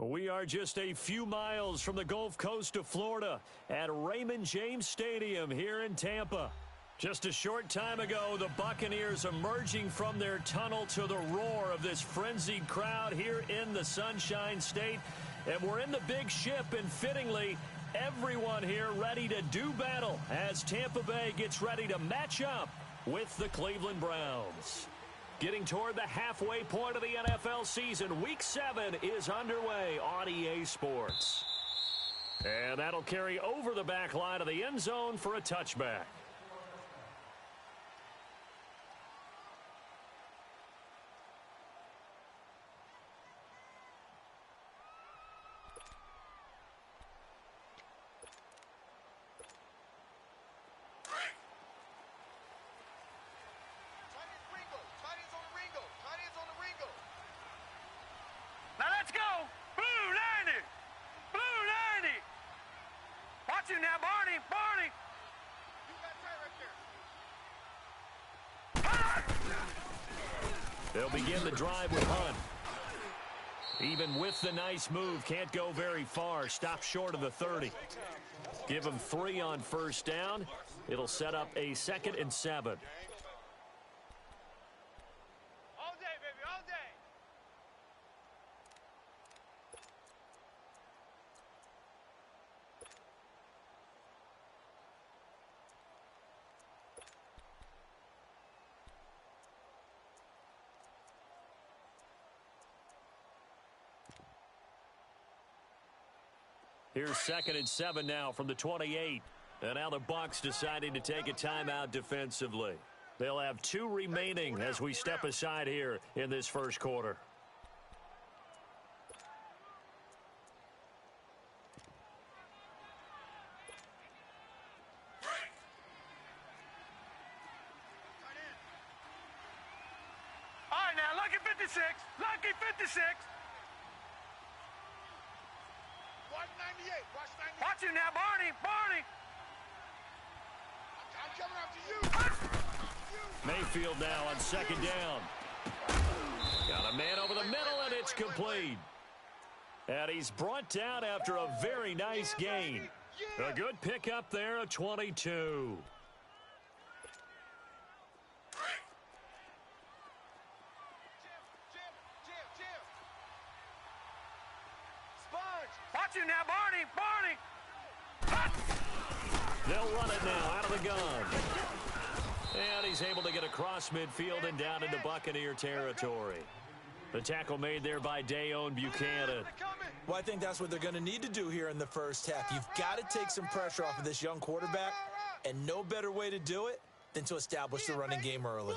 We are just a few miles from the Gulf Coast of Florida at Raymond James Stadium here in Tampa. Just a short time ago, the Buccaneers emerging from their tunnel to the roar of this frenzied crowd here in the Sunshine State. And we're in the big ship, and fittingly, everyone here ready to do battle as Tampa Bay gets ready to match up with the Cleveland Browns. Getting toward the halfway point of the NFL season, Week 7 is underway on EA Sports. And that'll carry over the back line of the end zone for a touchback. They'll begin the drive with Hunt. Even with the nice move, can't go very far. Stop short of the 30. Give him 3 on first down. It'll set up a 2nd and 7. All day, baby, all day. Here's 2nd and 7 now from the 28. And now the Bucs deciding to take a timeout defensively. They'll have 2 remaining as we step aside here in this first quarter. All right, now, lucky 56. Lucky 56. Watch 98. Watch 98. Watch you now, Barney. Barney. I'm coming after you. Mayfield now on 2nd down. Got a man over the middle, and it's complete. And he's brought down after a very nice gain. A good pickup there, a 22. Watch you now, Barney. Barney. They'll run it now out of the gun. And he's able to get across midfield and down into Buccaneer territory. The tackle made there by Dayon Buchanan. Well, I think that's what they're going to need to do here in the first half. You've got to take some pressure off of this young quarterback, and no better way to do it than to establish the running game early.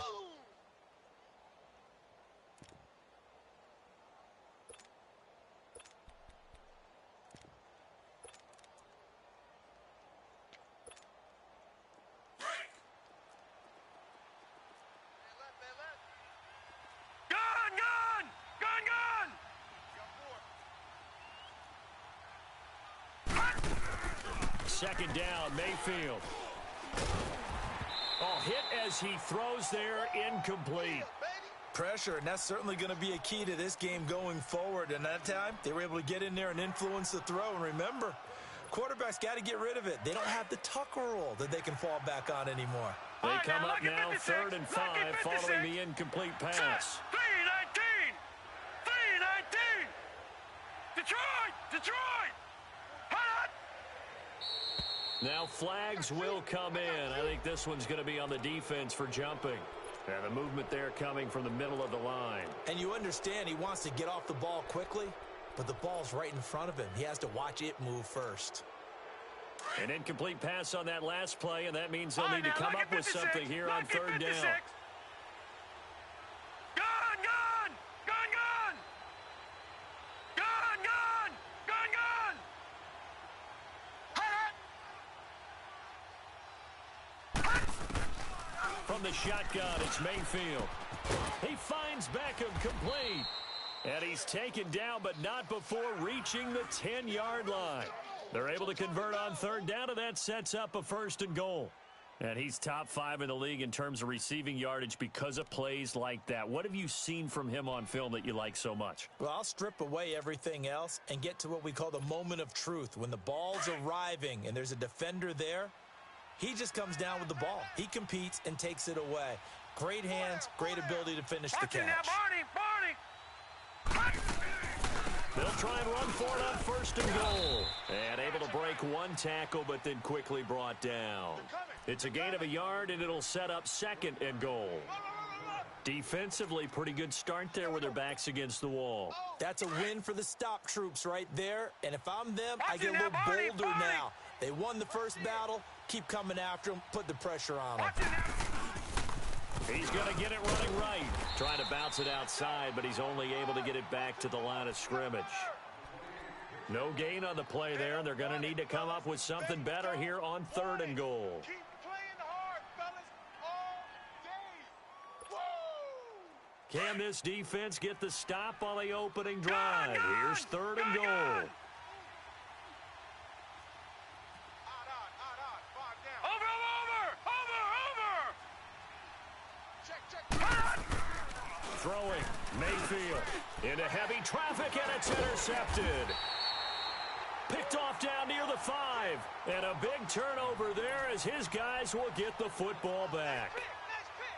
Second down, Mayfield. Oh, hit as he throws there, incomplete. Pressure, and that's certainly going to be a key to this game going forward. And that time, they were able to get in there and influence the throw. And remember, quarterbacks got to get rid of it. They don't have the Tucker rule that they can fall back on anymore. They come up now, 3rd and 5, following the incomplete pass. 3-19. 3-19. Detroit. Detroit. Hot. Now flags will come in. I think this one's going to be on the defense for jumping. And the movement there coming from the middle of the line. And you understand he wants to get off the ball quickly, but the ball's right in front of him. He has to watch it move first. An incomplete pass on that last play, and that means they'll need to come up with something here on 3rd down. From the shotgun, it's Mayfield. He finds Beckham complete. And he's taken down, but not before reaching the 10-yard line. They're able to convert on 3rd down, and that sets up a 1st and goal. And he's top 5 in the league in terms of receiving yardage because of plays like that. What have you seen from him on film that you like so much? Well, I'll strip away everything else and get to what we call the moment of truth. When the ball's arriving and there's a defender there, he just comes down with the ball. He competes and takes it away. Great hands, great ability to finish the catch. They'll try and run for it on 1st and goal. And able to break one tackle, but then quickly brought down. It's a gain of a yard, and it'll set up 2nd and goal. Defensively, pretty good start there with their backs against the wall. That's a win for the stop troops right there. And if I'm them, I get a little bolder now. They won the first battle. Keep coming after them. Put the pressure on them. He's going to get it running right. Trying to bounce it outside, but he's only able to get it back to the line of scrimmage. No gain on the play there, and they're going to need to come up with something better here on 3rd and goal. Keep playing hard, fellas, all day. Woo! Can this defense get the stop on the opening drive? Here's 3rd and goal. Throwing, Mayfield into heavy traffic, and it's intercepted. Picked off down near the 5, and a big turnover there as his guys will get the football back.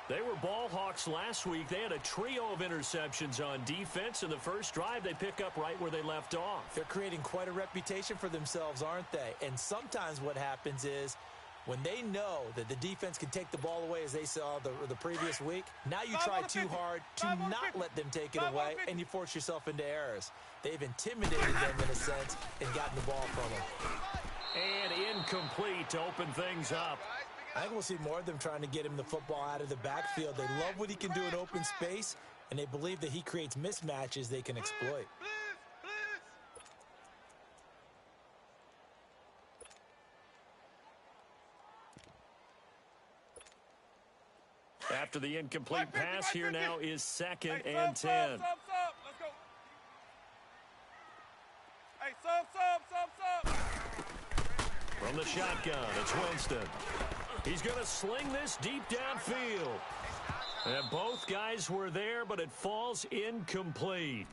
They were ball hawks last week. They had a trio of interceptions on defense. In the first drive, they pick up right where they left off. They're creating quite a reputation for themselves, aren't they? And sometimes what happens is, when they know that the defense can take the ball away, as they saw the previous week, now you try too hard to not let them take it away, and you force yourself into errors. They've intimidated them in a sense and gotten the ball from them. And incomplete to open things up. I think we'll see more of them trying to get him the football out of the backfield. They love what he can do in open space, and they believe that he creates mismatches they can exploit. After the incomplete pass, here now is 2nd and 10. Let's go. Hey, sub. From the shotgun, it's Winston. He's going to sling this deep downfield. And both guys were there, but it falls incomplete.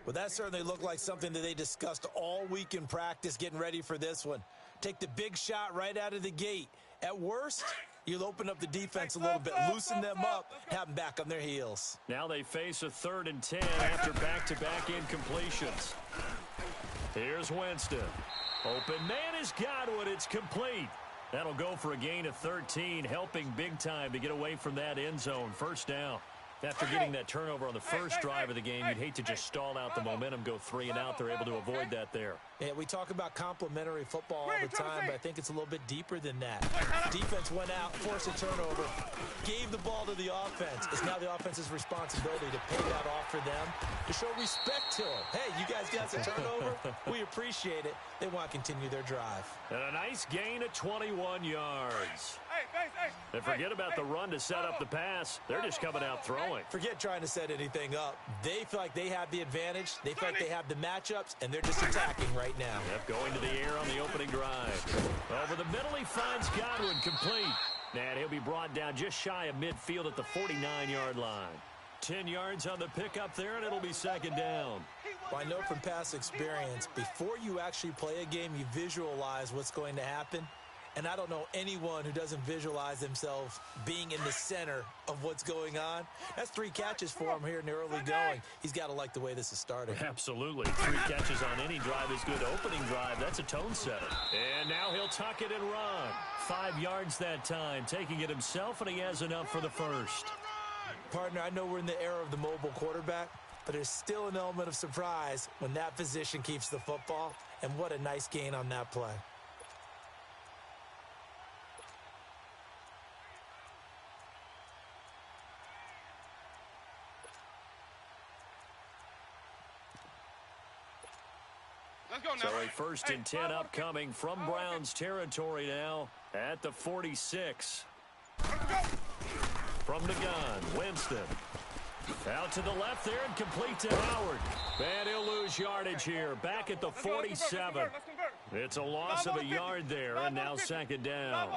Well, that certainly looked like something that they discussed all week in practice getting ready for this one. Take the big shot right out of the gate. At worst, you'll open up the defense a little bit, loosen them up, have them back on their heels. Now they face a 3rd and 10 after back-to-back incompletions. Here's Winston. Open man is Godwin. It's complete. That'll go for a gain of 13, helping big time to get away from that end zone. 1st down. After getting that turnover on the first drive of the game, you'd hate to just stall out the momentum, go 3 and out. They're able to avoid that there. Yeah, we talk about complementary football all the time, but I think it's a little bit deeper than that. Defense went out, forced a turnover, gave the ball to the offense. It's now the offense's responsibility to pay that off for them, to show respect to them. Hey, you guys got some turnover? We appreciate it. They want to continue their drive. And a nice gain of 21 yards. They forget about the run to set up the pass. They're just coming out throwing. Forget trying to set anything up. They feel like they have the advantage. They feel like they have the matchups, and they're just attacking right now. Yep, going to the air on the opening drive. Over the middle, he finds Godwin complete. And he'll be brought down just shy of midfield at the 49-yard line. 10 yards on the pickup there, and it'll be 2nd down. Well, I know from past experience, before you actually play a game, you visualize what's going to happen. And I don't know anyone who doesn't visualize themselves being in the center of what's going on. That's 3 catches for him here in the early going. He's got to like the way this is starting. Absolutely. 3 catches on any drive is good. Opening drive, that's a tone setter. And now he'll tuck it and run. 5 yards that time, taking it himself, and he has enough for the 1st. Partner, I know we're in the era of the mobile quarterback, but there's still an element of surprise when that position keeps the football. And what a nice gain on that play. So a 1st and 10 upcoming from Browns territory now at the 46. From the gun, Winston. Out to the left there and complete to Howard. And he'll lose yardage here. Back at the 47. It's a loss of a yard there, and now second down.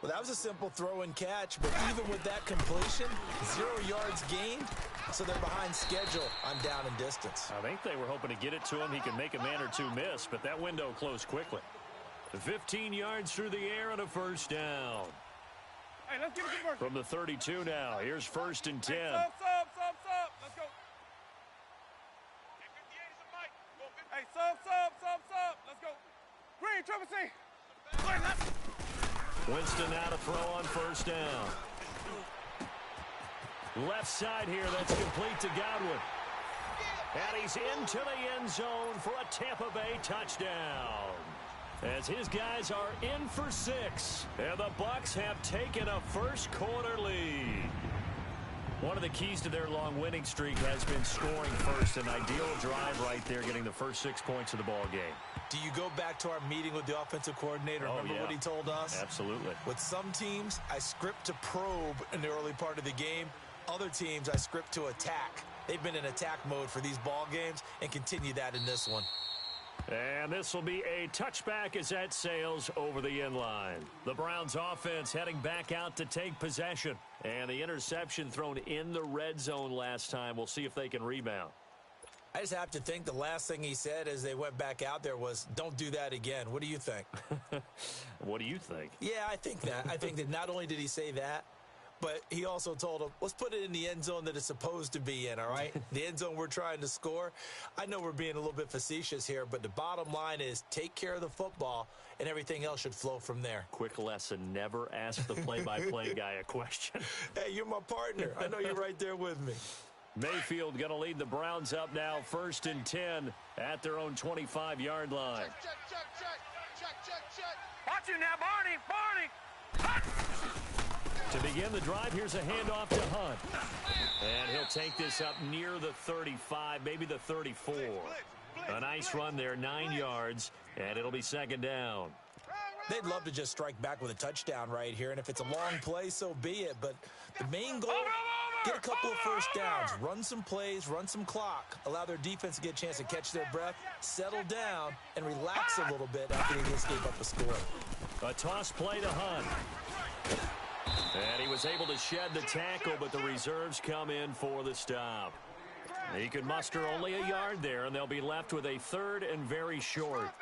Well, that was a simple throw and catch, but even with that completion, 0 yards gained, so they're behind schedule on down and distance. I think they were hoping to get it to him. He could make a man or two miss, but that window closed quickly. 15 yards through the air and a first down. Hey, let's get it from the 32 now. Here's 1st and 10. Hey, sub. Let's go. Hey, sub. Let's go. Green, Triple C. Winston now to throw on 1st down. Left side here, that's complete to Godwin. And he's into the end zone for a Tampa Bay touchdown. As his guys are in for 6. And the Bucs have taken a first quarter lead. One of the keys to their long winning streak has been scoring first. An ideal drive right there, getting the first 6 points of the ball game. Do you go back to our meeting with the offensive coordinator? Remember what he told us? Absolutely. With some teams, I script to probe in the early part of the game. Other teams, I script to attack. They've been in attack mode for these ball games and continue that in this one. And this will be a touchback as that sails over the end line. The Browns offense heading back out to take possession. And the interception thrown in the red zone last time. We'll see if they can rebound. I just have to think the last thing he said as they went back out there was, don't do that again. What do you think? What do you think? Yeah, I think that. I think that not only did he say that, but he also told him, let's put it in the end zone that it's supposed to be in, all right? The end zone we're trying to score. I know we're being a little bit facetious here, but the bottom line is take care of the football, and everything else should flow from there. Quick lesson, never ask the play-by-play guy a question. Hey, you're my partner. I know you're right there with me. Mayfield going to lead the Browns up now, 1st and 10 at their own 25-yard line. Check. Watch you now, Barney. To begin the drive, here's a handoff to Hunt. And he'll take this up near the 35, maybe the 34. A nice run there, 9 yards, and it'll be second down. They'd love to just strike back with a touchdown right here, and if it's a long play, so be it. But the main goal, get a couple of first downs, run some plays, run some clock, allow their defense to get a chance to catch their breath, settle down, and relax a little bit after they just gave up a score. A toss play to Hunt. And he was able to shed the tackle, but the reserves come in for the stop. He could muster only a yard there, and they'll be left with a 3rd and very short.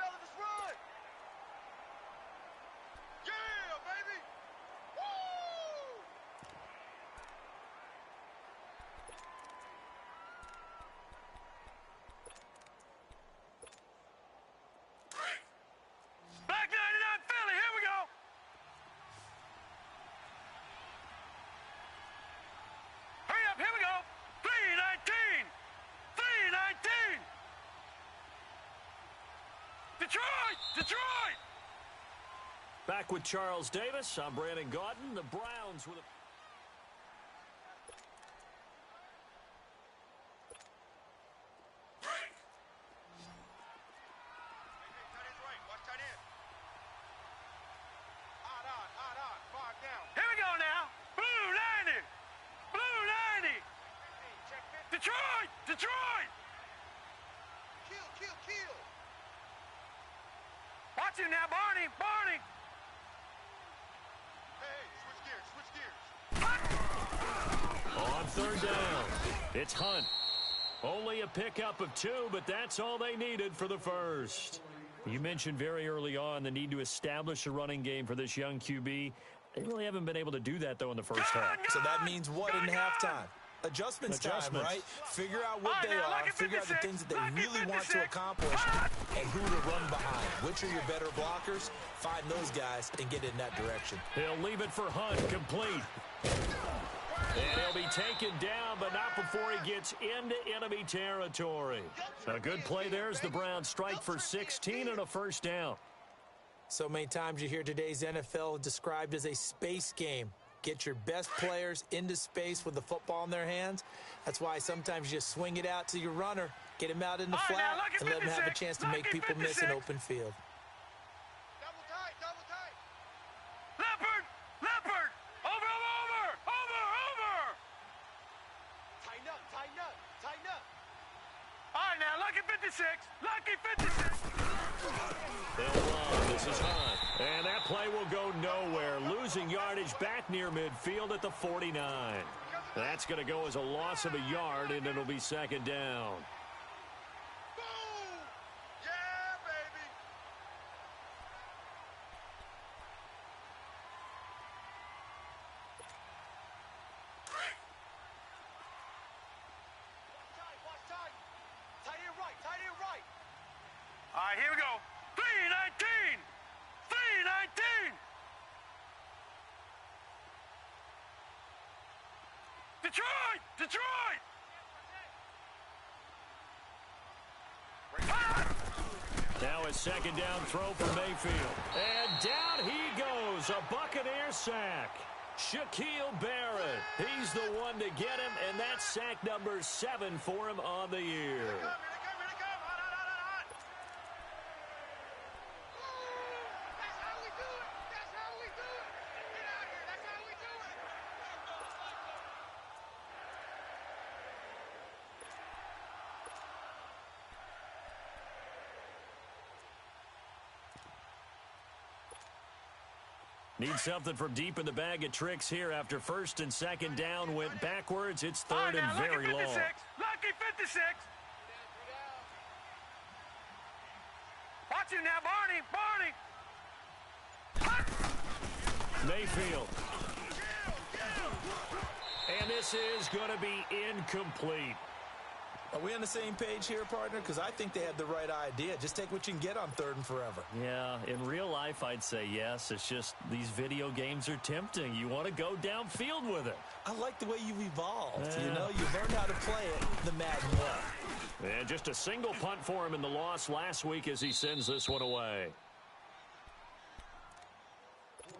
Detroit! Back with Charles Davis. I'm Brandon Gaudin. The Browns with a... Here we go now. Blue 90. Detroit! Kill. Watch him now, Barney. Hey, switch gears. On 3rd down, it's Hunt. Only a pickup of 2, but that's all they needed for the first. You mentioned very early on the need to establish a running game for this young QB. They really haven't been able to do that, though, in the first half. So that means what in halftime? Adjustments time, right? Figure out what they are, figure out the things that they really want to accomplish, and who to run behind. Which are your better blockers? Find those guys and get in that direction. He'll leave it for Hunt, complete. And he'll be taken down, but not before he gets into enemy territory. A good play there as the Browns strike for 16 and a first down. So many times you hear today's NFL described as a space game. Get your best players into space with the football in their hands. That's why sometimes you just swing it out to your runner, get him out in the flat, and let him have a chance to make people miss an open field. Double tight. Leopard. Over. Tighten up. All right, now, lucky 56. They'll run. This is Hunt. And that play will go nowhere. Losing yardage back near midfield at the 49. That's going to go as a loss of a yard, and it'll be second down. All right, here we go. 319! 319! Detroit! Detroit! Now a second down throw for Mayfield. And down he goes. A Buccaneer sack. Shaquille Barrett. He's the one to get him, and that's sack number 7 for him on the year. Need something from deep in the bag of tricks here after first and second down went backwards. It's third and very long. Lucky 56. Watch him now, Barney. Mayfield. And this is going to be incomplete. Are we on the same page here, partner? Because I think they had the right idea. Just take what you can get on third and forever. Yeah, in real life, I'd say yes. It's just these video games are tempting. You want to go downfield with it. I like the way you've evolved. You know, you've learned how to play it the Maddn way. And just a single punt for him in the loss last week as he sends this one away.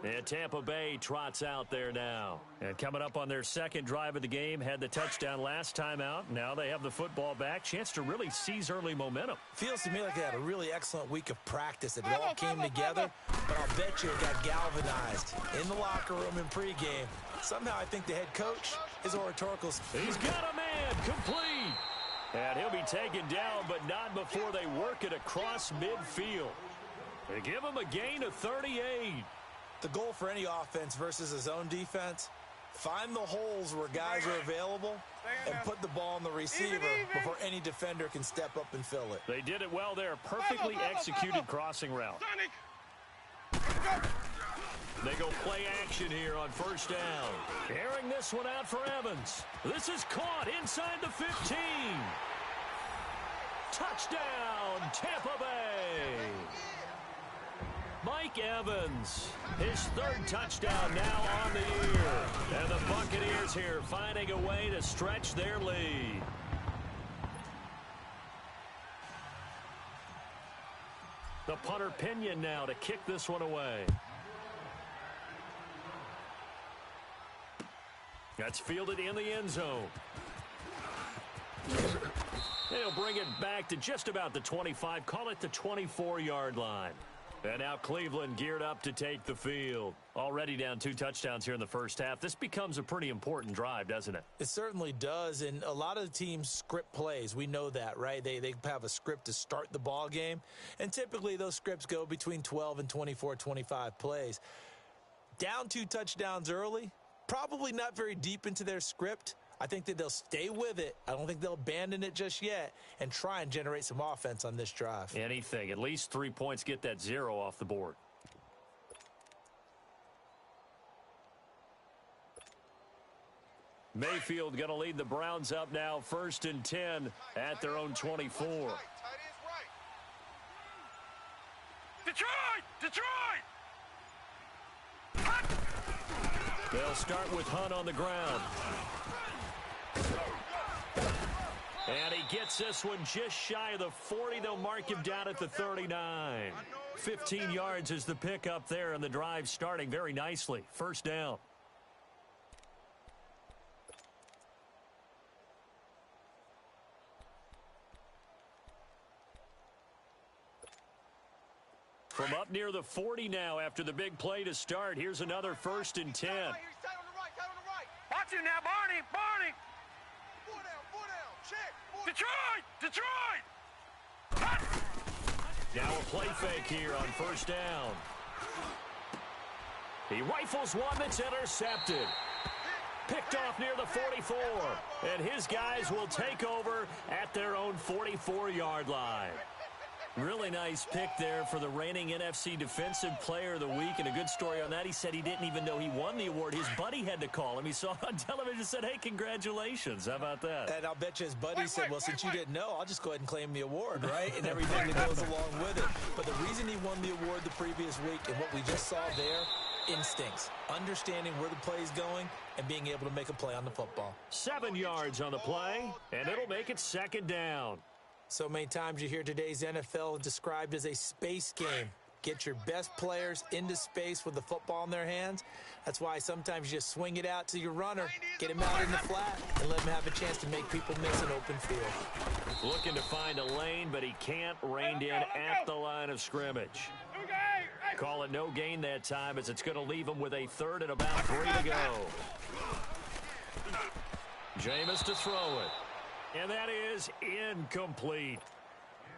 And Tampa Bay trots out there now. And coming up on their second drive of the game, had the touchdown last time out. Now they have the football back. Chance to really seize early momentum. Feels to me like they had a really excellent week of practice. It all came together, but I'll bet you it got galvanized in the locker room in pregame. Somehow I think the head coach is oratorical. He's got a man complete. And he'll be taken down, but not before they work it across midfield. They give him a gain of 38. The goal for any offense versus his own defense, find the holes where guys are available and put the ball on the receiver before any defender can step up and fill it. They did it well there. Perfectly executed crossing route. They go play action here on first down. Airing this one out for Evans. This is caught inside the 15. Touchdown, Tampa Bay. Mike Evans, his third touchdown now on the year. And the Buccaneers here finding a way to stretch their lead. The punter Pinion now to kick this one away. That's fielded in the end zone. They'll bring it back to just about the 25, call it the 24-yard line. And now Cleveland geared up to take the field. Already down 2 touchdowns here in the first half. This becomes a pretty important drive, doesn't it? It certainly does, and a lot of the teams script plays. We know that, right? They have a script to start the ball game, and typically those scripts go between 12 and 24, 25 plays. Down 2 touchdowns early, probably not very deep into their script. I think that they'll stay with it. I don't think they'll abandon it just yet and try and generate some offense on this drive. Anything. At least 3 points, get that 0 off the board. Mayfield going to lead the Browns up now, 1st and 10 at their own 24. Detroit! Detroit! They'll start with Hunt on the ground. And he gets this one just shy of the 40. They'll mark him down at the 39. 15 yards is the pickup there, and the drive starting very nicely. First down. From up near the 40 now after the big play to start. Here's another 1st and 10. Watch him now, Barney! Barney! Detroit! Detroit! Now a play fake here on first down. He rifles one that's intercepted. Picked off near the 44. And his guys will take over at their own 44-yard line. Really nice pick there for the reigning NFC Defensive Player of the Week. And a good story on that. He said he didn't even know he won the award. His buddy had to call him. He saw it on television and said, hey, congratulations. How about that? And I'll bet you his buddy said, well, since you didn't know, I'll just go ahead and claim the award, right? And everything that goes along with it. But the reason he won the award the previous week and what we just saw there, instincts, understanding where the play is going, and being able to make a play on the football. 7 yards on the play, and it'll make it second down. So many times you hear today's NFL described as a space game. Get your best players into space with the football in their hands. That's why sometimes you just swing it out to your runner, get him out in the flat, and let him have a chance to make people miss an open field. Looking to find a lane, but he can't rein in at the line of scrimmage. Call it no gain that time as it's going to leave him with a third and about 3 to go. Jameis to throw it. And that is incomplete.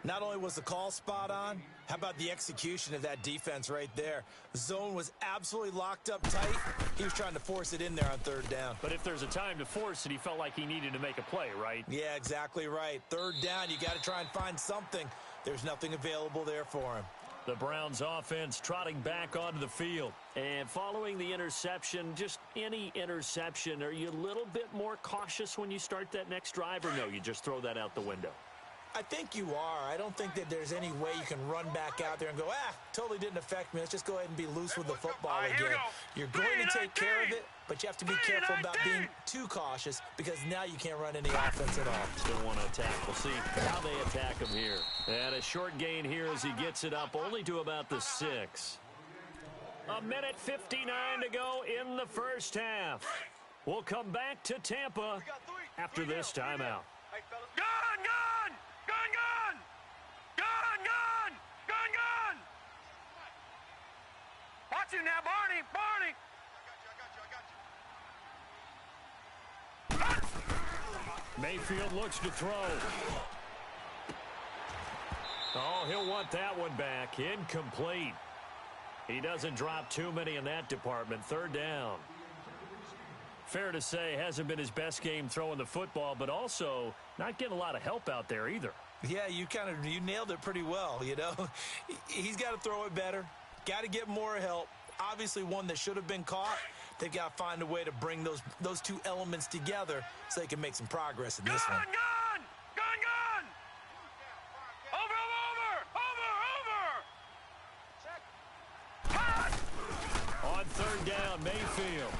Not only was the call spot on, how about the execution of that defense right there? The zone was absolutely locked up tight. He was trying to force it in there on third down. But if there's a time to force it, he felt like he needed to make a play, right? Yeah, exactly right. Third down, you got to try and find something. There's nothing available there for him. The Browns offense trotting back onto the field. And following the interception, just any interception, are you a little bit more cautious when you start that next drive, or no, you just throw that out the window? I think you are. I don't think that there's any way you can run back out there and go, totally didn't affect me. Let's just go ahead and be loose with the football again. You're going to take care of it, but you have to be careful about being too cautious because now you can't run any offense at all. Still want to attack. We'll see how they attack him here. And a short gain here as he gets it up only to about the 6. 1:59 to go in the first half. We'll come back to Tampa after this timeout. Gun! Watch him now, Barney! Mayfield looks to throw. Oh, he'll want that one back. Incomplete. He doesn't drop too many in that department. Third down. Fair to say, hasn't been his best game throwing the football, but also not getting a lot of help out there either. Yeah, you nailed it pretty well, you know. He's got to throw it better. Got to get more help. Obviously one that should have been caught. They've got to find a way to bring those two elements together so they can make some progress in this one. Gun! Over! On third down, Mayfield.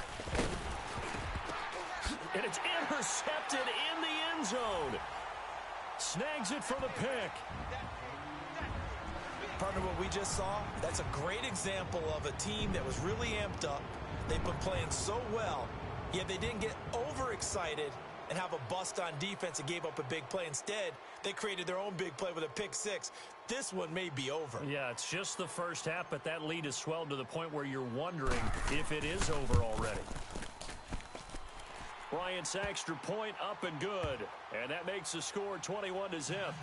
And it's intercepted in the end zone. Snags it for the pick. Partner, what we just saw, that's a great example of a team that was really amped up. They've been playing so well, yet they didn't get overexcited and have a bust on defense and gave up a big play. Instead, they created their own big play with a pick 6. This one may be over. Yeah, it's just the first half, but that lead has swelled to the point where you're wondering if it is over already. Bryant's extra point up and good. And that makes the score 21-0.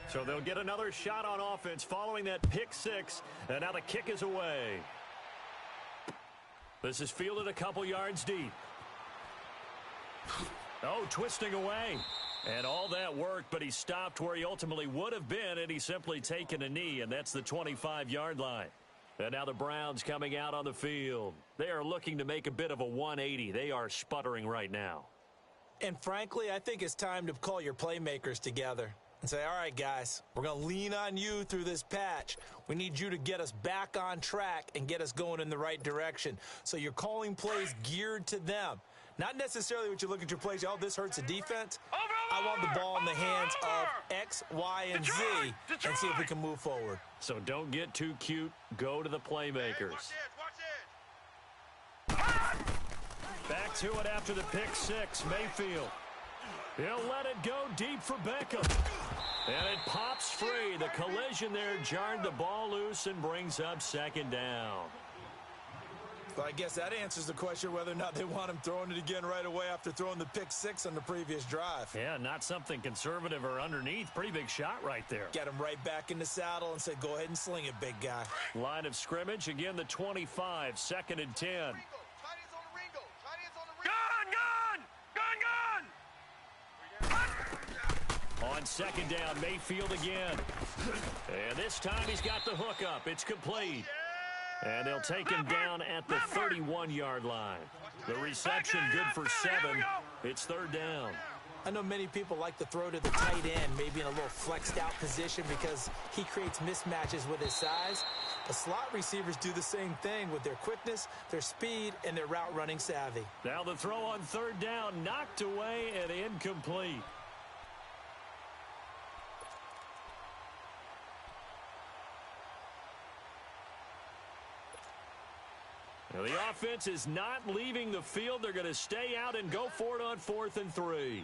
So they'll get another shot on offense following that pick 6. And now the kick is away. This is fielded a couple yards deep. Oh, twisting away. And all that worked, but he stopped where he ultimately would have been, and he's simply taken a knee, and that's the 25-yard line. And now the Browns coming out on the field. They are looking to make a bit of a 180. They are sputtering right now. And frankly, I think it's time to call your playmakers together and say, all right, guys, we're going to lean on you through this patch. We need you to get us back on track and get us going in the right direction. So you're calling plays geared to them. Not necessarily what you look at your plays, this hurts the defense. I want the ball in the hands of X, Y, and Z and see if we can move forward. So don't get too cute. Go to the playmakers. Back to it after the pick 6. Mayfield. He'll let it go deep for Beckham. And it pops free. The collision there jarred the ball loose and brings up second down. Well, I guess that answers the question whether or not they want him throwing it again right away after throwing the pick six on the previous drive. Yeah, not something conservative or underneath. Pretty big shot right there. Get him right back in the saddle and said, go ahead and sling it, big guy. Line of scrimmage, again the 25, 2nd and 10. Gun, gun! Gun, gun! On second down, Mayfield again. And this time he's got the hook up. It's complete. And they'll take him down at the 31-yard line. The reception good for 7. It's 3rd down. I know many people like to throw to the tight end, maybe in a little flexed out position because he creates mismatches with his size. The slot receivers do the same thing with their quickness, their speed, and their route running savvy. Now the throw on 3rd down, knocked away and incomplete. Now the offense is not leaving the field. They're going to stay out and go for it on 4th and 3.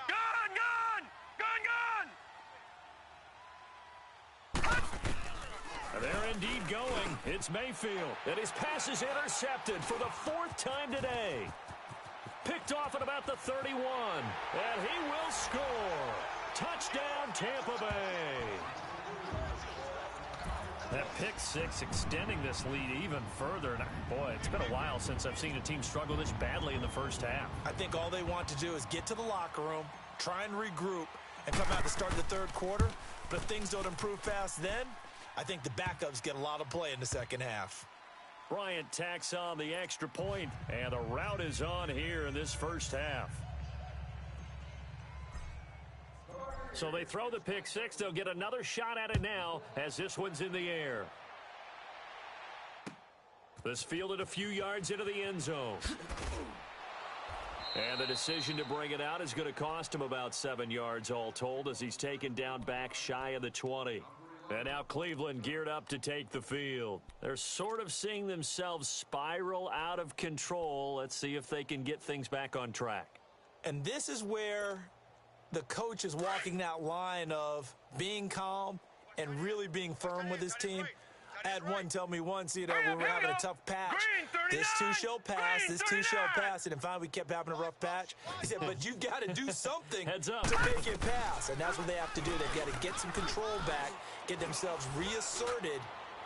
Gun, gun! Gun, gun! They're indeed going. It's Mayfield. And his pass is intercepted for the 4th time today. Picked off at about the 31. And he will score. Touchdown, Tampa Bay. That pick six extending this lead even further. And boy, it's been a while since I've seen a team struggle this badly in the first half. I think all they want to do is get to the locker room, try and regroup, and come out to start the 3rd quarter. But if things don't improve fast then, I think the backups get a lot of play in the second half. Bryant tacks on the extra point, and the route is on here in this first half. So they throw the pick six. They'll get another shot at it now as this one's in the air. This fielded a few yards into the end zone. And the decision to bring it out is going to cost him about 7 yards all told as he's taken down back shy of the 20. And now Cleveland geared up to take the field. They're sort of seeing themselves spiral out of control. Let's see if they can get things back on track. And this is where the coach is walking that line of being calm and really being firm with his team. I had one tell me once, you know, when we were having a tough patch, this too shall pass, this too shall pass. And finally we kept having a rough patch. He said, but you've got to do something Heads up. to make it pass. And that's what they have to do. They've got to get some control back, get themselves reasserted,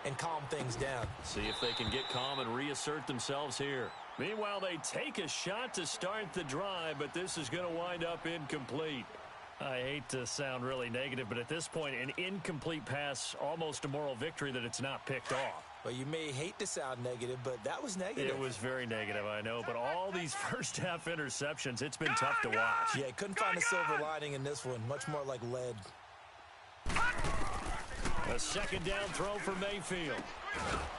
and calm things down. See if they can get calm and reassert themselves here. Meanwhile, they take a shot to start the drive, but this is going to wind up incomplete. I hate to sound really negative, but at this point, an incomplete pass, almost a moral victory that it's not picked off. Well, you may hate to sound negative, but that was negative. It was very negative, I know, but all these first half interceptions, it's been tough to watch. Yeah, couldn't find a silver lining in this one. Much more like lead. A 2nd down throw for Mayfield.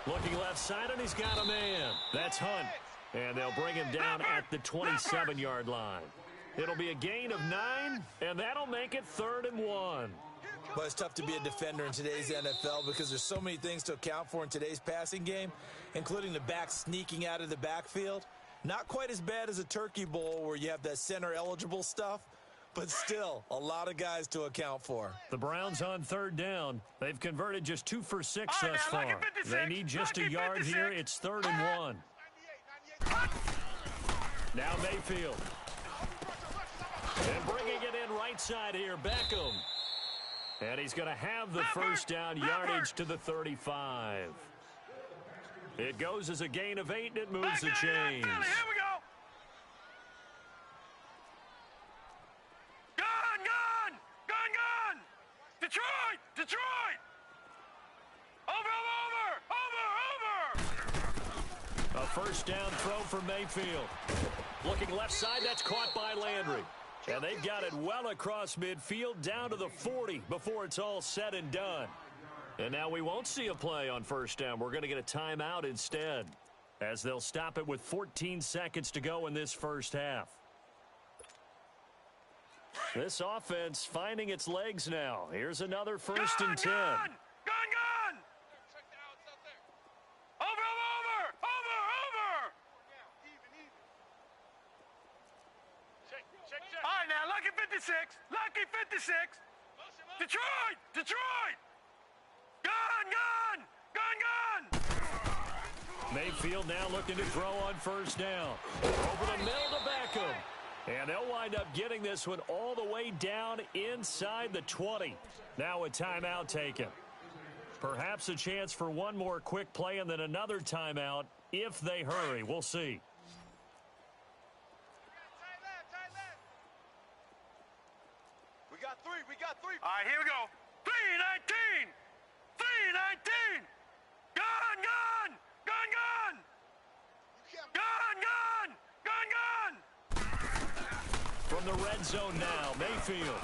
Looking left side, and he's got a man. That's Hunt. And they'll bring him down at the 27-yard line. It'll be a gain of 9, and that'll make it 3rd and 1. But it's tough to be a defender in today's NFL because there's so many things to account for in today's passing game, including the back sneaking out of the backfield. Not quite as bad as a turkey bowl where you have that center-eligible stuff, but still a lot of guys to account for. The Browns on 3rd down. They've converted just 2 for 6 thus far. They need just a yard here. It's 3rd and 1. Now Mayfield. And bringing it in right side here, Beckham. And he's going to have the first down yardage to the 35. It goes as a gain of 8, and it moves the chains. Here we go. Gun, gun! Gun, gun! Detroit! Detroit! Over! A first down throw for Mayfield. Looking left side, that's caught by Landry. And they've got it well across midfield down to the 40 before it's all said and done. And now we won't see a play on first down. We're going to get a timeout instead, as they'll stop it with 14 seconds to go in this first half. This offense finding its legs now. Here's another 1st and 10. Gun! Over! All right, now, lucky 56. Lucky 56. Detroit! Detroit! Gone, gone! Gone, gone! Mayfield now looking to throw on first down. Over the middle to Beckham. And they'll wind up getting this one all the way down inside the 20. Now a timeout taken. Perhaps a chance for one more quick play and then another timeout if they hurry. We'll see. We got three. All right, here we go. 3-19. 3-19. Gone, gone. Gone, gone. Gone, gone. Gone, gone. From the red zone now, Mayfield.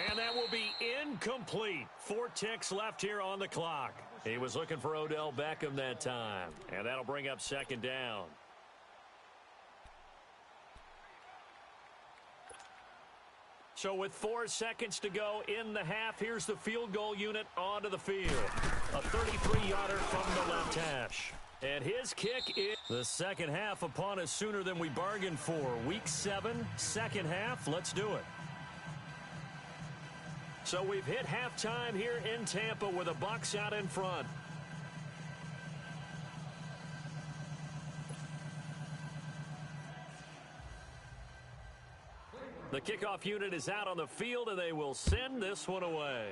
And that will be incomplete. 4 ticks left here on the clock. He was looking for Odell Beckham that time. And that'll bring up second down. So with 4 seconds to go in the half, here's the field goal unit onto the field. A 33-yarder from the left hash. And his kick is the second half upon us sooner than we bargained for. Week 7, second half. Let's do it. So we've hit halftime here in Tampa with the Bucs out in front. The kickoff unit is out on the field, and they will send this one away.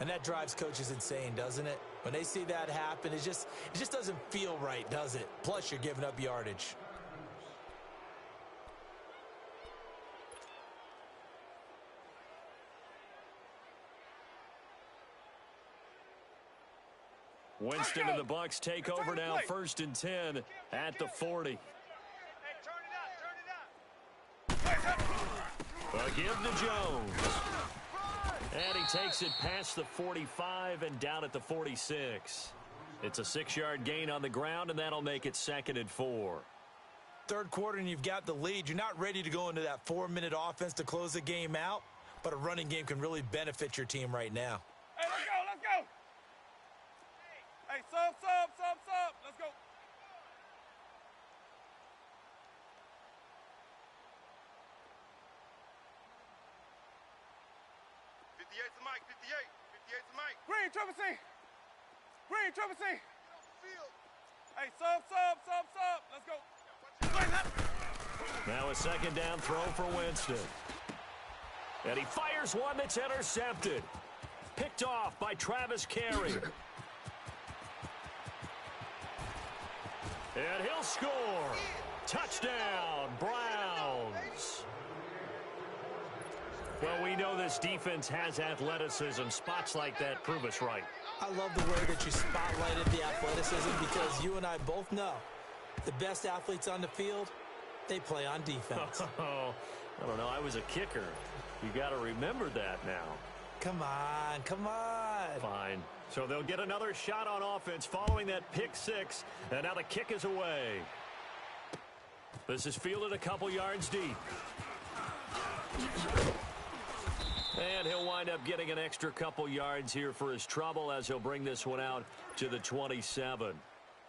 And that drives coaches insane, doesn't it? When they see that happen, it just doesn't feel right, does it? Plus, you're giving up yardage. Winston and the Bucs take over now, 1st and 10 at the 40. A give to Jones. And he takes it past the 45 and down at the 46. It's a 6-yard gain on the ground, and that'll make it 2nd and 4. Third quarter, and you've got the lead. You're not ready to go into that 4-minute offense to close the game out, but a running game can really benefit your team right now. Hey, let's go, let's go. Hey, sub. Let's go. 58's the mic, 58's the mic. Green, Triple C. Hey, sub. Let's go. Now a 2nd down throw for Winston. And he fires one that's intercepted. Picked off by Travis Carey. And he'll score. Touchdown, Browns. Well, we know this defense has athleticism. Spots like that prove us right. I love the way that you spotlighted the athleticism because you and I both know the best athletes on the field, they play on defense. Oh, I don't know. I was a kicker. You got to remember that now. Come on. Fine. So they'll get another shot on offense following that pick 6, and now the kick is away. This is fielded a couple yards deep. And he'll wind up getting an extra couple yards here for his trouble as he'll bring this one out to the 27.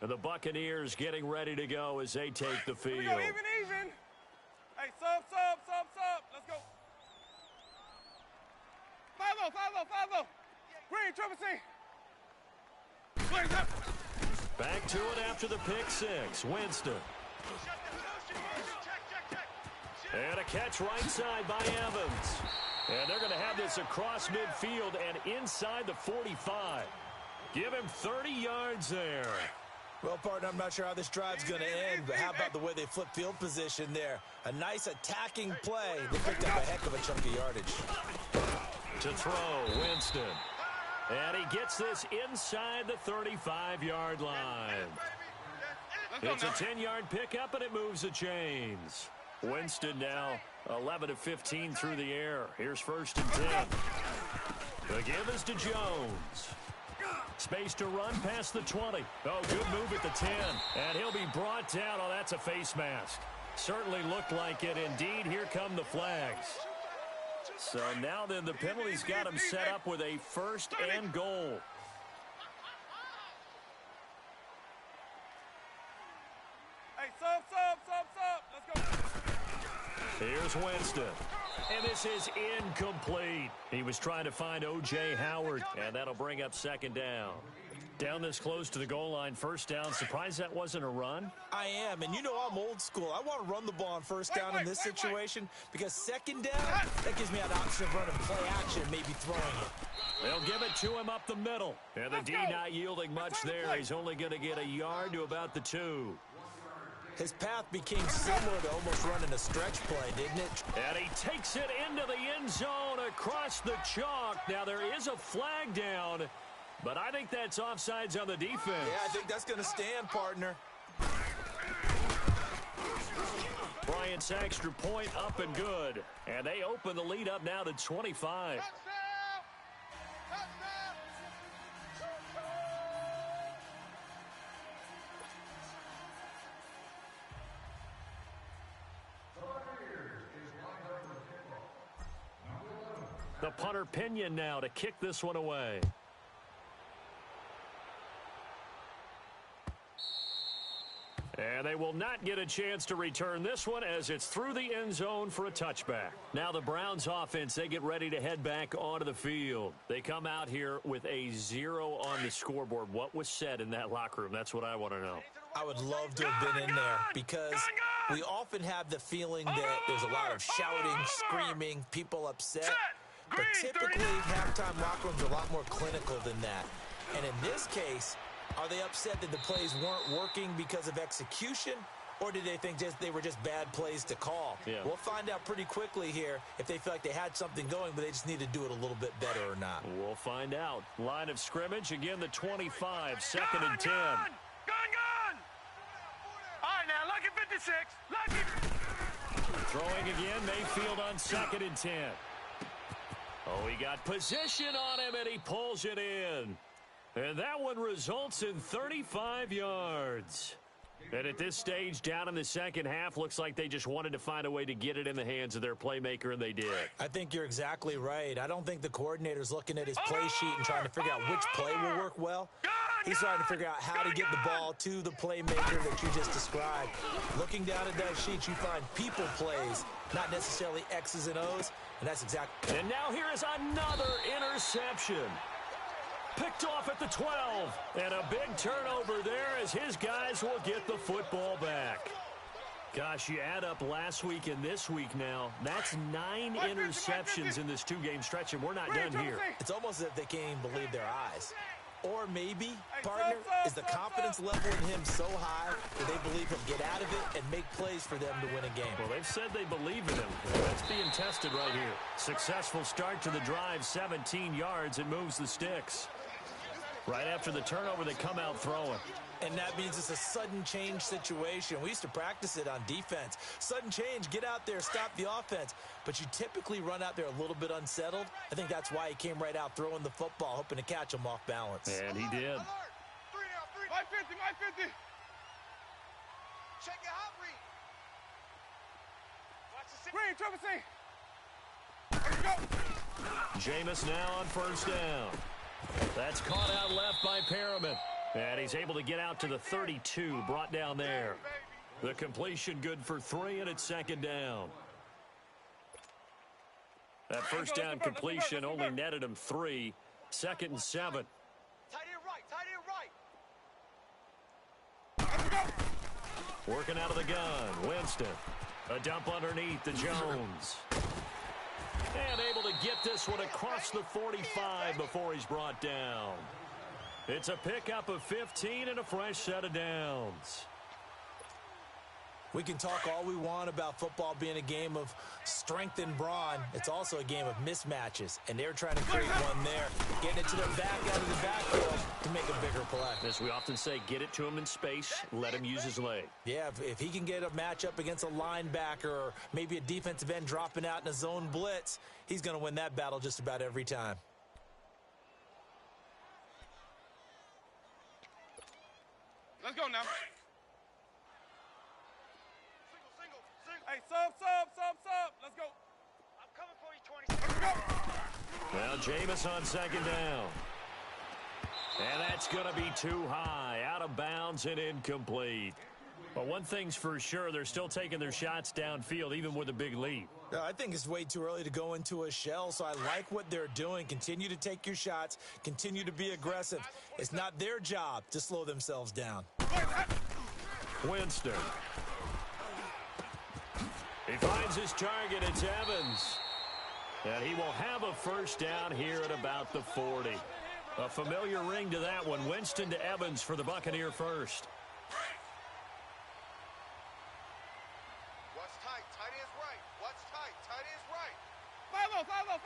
And the Buccaneers getting ready to go as they take the field. Here we go, even. Hey, sub. Let's go. 5-0. Green, Triple C. Back to it after the pick 6. Winston. And a catch right side by Evans. And they're going to have this across midfield and inside the 45. Give him 30 yards there. Well, partner, I'm not sure how this drive's going to end, but how about the way they flip field position there? A nice attacking play. They picked up a heck of a chunk of yardage. To throw, Winston. And he gets this inside the 35-yard line. It's a 10-yard pickup, and it moves the chains. Winston now 11 of 15 through the air. Here's 1st and 10. The give is to Jones. Space to run past the 20. Oh, good move at the 10. And he'll be brought down. Oh, that's a face mask. Certainly looked like it. Indeed, here come the flags. So now then the penalty's got him set up with a 1st and goal. Hey, sub. Let's go. Here's Winston. And this is incomplete. He was trying to find O.J. Howard, and that'll bring up second down. Down this close to the goal line, first down. Surprised that wasn't a run? I am, and you know I'm old school. I want to run the ball on first down in this situation because second down, that gives me an option of running play action, maybe throwing it. They'll give it to him up the middle. And the D not yielding much there. He's only going to get a yard to about the 2. His path became similar to almost running a stretch play, didn't it? And he takes it into the end zone across the chalk. Now there is a flag down, but I think that's offsides on the defense. Yeah, I think that's going to stand, partner. Bryant's extra point up and good. And they open the lead up now to 25. The punter Pinion now to kick this one away. And they will not get a chance to return this one as it's through the end zone for a touchback. Now the Browns offense, they get ready to head back onto the field. They come out here with a 0 on the scoreboard. What was said in that locker room? That's what I want to know. I would love to have been in there because we often have the feeling that there's a lot of shouting, screaming, people upset. But typically, halftime locker rooms are a lot more clinical than that. And in this case, are they upset that the plays weren't working because of execution, or did they think they were just bad plays to call? Yeah. We'll find out pretty quickly here if they feel like they had something going, but they just need to do it a little bit better or not. We'll find out. Line of scrimmage, again, the 25, second and 10. Gone! All right, now, lucky 56. Lucky. Throwing again, Mayfield on second and 10. Oh, he got position on him, and he pulls it in. And that one results in 35 yards. And at this stage, down in the second half, looks like they just wanted to find a way to get it in the hands of their playmaker, and they did. I think you're exactly right. I don't think the coordinator's looking at his play sheet and trying to figure out which play will work well. He's trying to figure out how to get the ball to the playmaker that you just described. Looking down at that sheet, you find people plays, not necessarily X's and O's, and that's exactly. And now here is another interception. Picked off at the 12. And a big turnover there as his guys will get the football back. Gosh, you add up last week and this week now. That's 9 interceptions in this 2-game stretch, and we're not done here. It's almost as if they can't even believe their eyes. Or maybe, partner, is the confidence level in him so high that they believe he'll get out of it and make plays for them to win a game. Well, they've said they believe in him. That's being tested right here. Successful start to the drive, 17 yards. It moves the sticks. Right after the turnover, they come out throwing. And that means it's a sudden change situation. We used to practice it on defense. Sudden change, get out there, stop the offense. But you typically run out there a little bit unsettled. I think that's why he came right out throwing the football, hoping to catch him off balance. And he did. 3 now, 3. My 50. Check your hot read. Watch the green, triple C. Jameis now on first down. That's caught out left by Perriman. And he's able to get out to the 32, brought down there. The completion good for 3, and it's second down. That first down completion only netted him 3. Second and 7. Tight end right. Working out of the gun, Winston. A dump underneath to Jones. And able to get this one across the 45 before he's brought down. It's a pickup of 15 and a fresh set of downs. We can talk all we want about football being a game of strength and brawn. It's also a game of mismatches, and they're trying to create one there. Getting it to their back out of the backfield to make a bigger play. As we often say, get it to him in space, let him use his leg. Yeah, if he can get a matchup against a linebacker or maybe a defensive end dropping out in a zone blitz, he's going to win that battle just about every time. Let's go now. Hey, sub. Let's go. I'm coming for you, 26. Well, Jameis on second down. And that's going to be too high. Out of bounds and incomplete. Well, one thing's for sure, they're still taking their shots downfield, even with a big lead. I think it's way too early to go into a shell, so I like what they're doing. Continue to take your shots. Continue to be aggressive. It's not their job to slow themselves down. Winston. He finds his target. It's Evans. And he will have a first down here at about the 40. A familiar ring to that one. Winston to Evans for the Buccaneer first. What's tight? Tight is right. What's tight? Tight is right. 5-0, 5-0,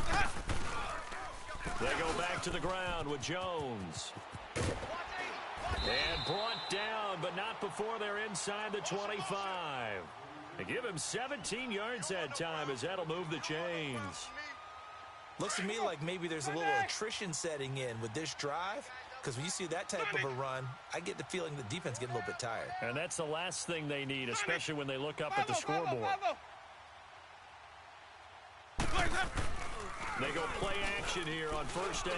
5-0. They go back to the ground with Jones. And brought down, but not before they're inside the 25. They give him 17 yards that time as that'll move the chains. Looks to me like maybe there's a little attrition setting in with this drive, because when you see that type of a run, I get the feeling the defense getting a little bit tired. And that's the last thing they need, especially when they look up at the scoreboard. They go play action here on first down.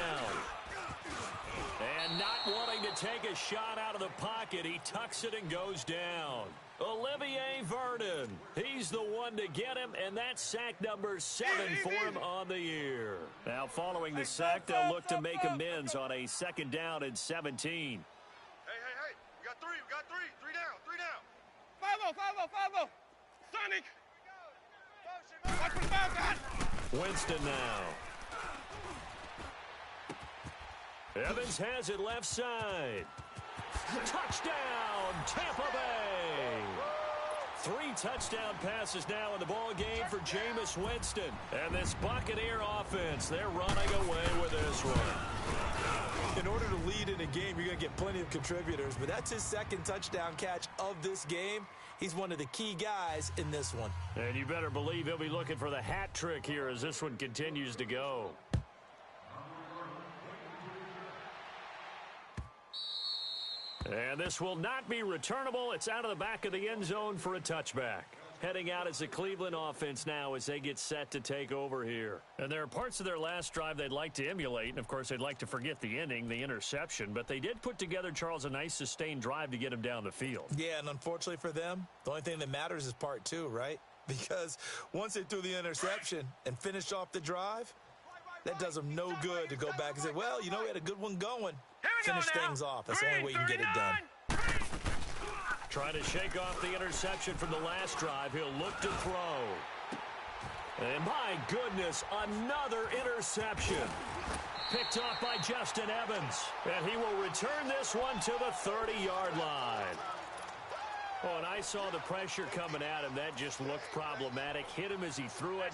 And not wanting to take a shot out of the pocket, he tucks it and goes down. Olivier Vernon, he's the one to get him, and that's sack number 7 for him on the year. Now, following the sack, they'll look to make amends on a second down and 17. Hey. We got three. Three down. 5-0, 5-0, 5-0. Sonic. Watch for the foul, guys. Winston now. Evans has it left side. Touchdown, Tampa Bay. 3 touchdown passes now in the ball game for Jameis Winston. And this Buccaneer offense, they're running away with this one. In order to lead in a game, you're going to get plenty of contributors, but that's his second touchdown catch of this game. He's one of the key guys in this one. And you better believe he'll be looking for the hat trick here as this one continues to go. And this will not be returnable. It's out of the back of the end zone for a touchback. Heading out as the Cleveland offense now as they get set to take over here. And there are parts of their last drive they'd like to emulate. And, of course, they'd like to forget the ending, the interception. But they did put together, Charles, a nice sustained drive to get him down the field. Yeah, and unfortunately for them, the only thing that matters is part 2, right? Because once they threw the interception and finished off the drive, that does them no good to go back and say, well, you know, we had a good one going. Finish things off. That's the only way you can get it done. Trying to shake off the interception from the last drive. He'll look to throw. And my goodness, another interception. Picked off by Justin Evans. And he will return this one to the 30-yard line. Oh, and I saw the pressure coming at him. That just looked problematic. Hit him as he threw it,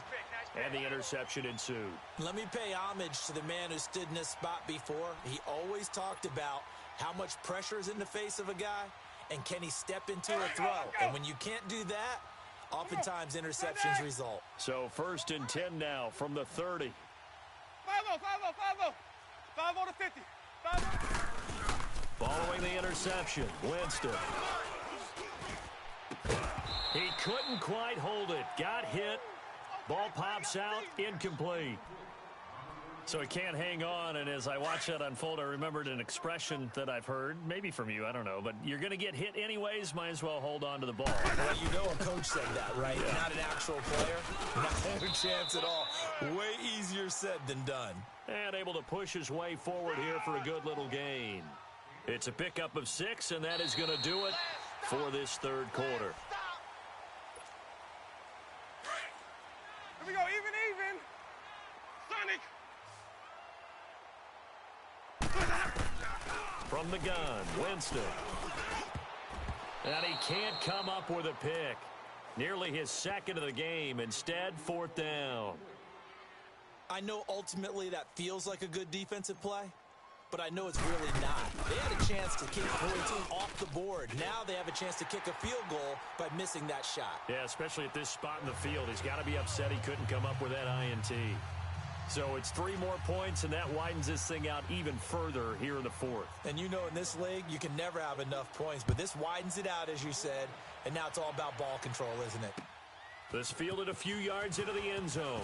and the interception ensued. Let me pay homage to the man who stood in this spot before. He always talked about how much pressure is in the face of a guy, and can he step into a throw? And when you can't do that, oftentimes interceptions result. So 1st and 10 now from the 30. 5-0, 5-0, 5-0. 5-0 to 50. 5-0. Following the interception, Winston. He couldn't quite hold it. Got hit. Ball pops out. Incomplete. So he can't hang on, and as I watch that unfold, I remembered an expression that I've heard, maybe from you, I don't know, but you're going to get hit anyways, might as well hold on to the ball. Well, you know a coach said that, right? Yeah. Not an actual player. Not a chance at all. Way easier said than done. And able to push his way forward here for a good little gain. It's a pickup of 6, and that is going to do it for this third quarter. Here we go, even. Sonic. From the gun, Winston. And he can't come up with a pick. Nearly his second of the game. Instead, 4th down. I know ultimately that feels like a good defensive play, but I know it's really not. They had a chance to kick points off the board. Now they have a chance to kick a field goal by missing that shot. Yeah, especially at this spot in the field. He's got to be upset he couldn't come up with that INT. So it's 3 more points, and that widens this thing out even further here in the 4th. And you know in this league, you can never have enough points, but this widens it out, as you said, and now it's all about ball control, isn't it? This fielded a few yards into the end zone.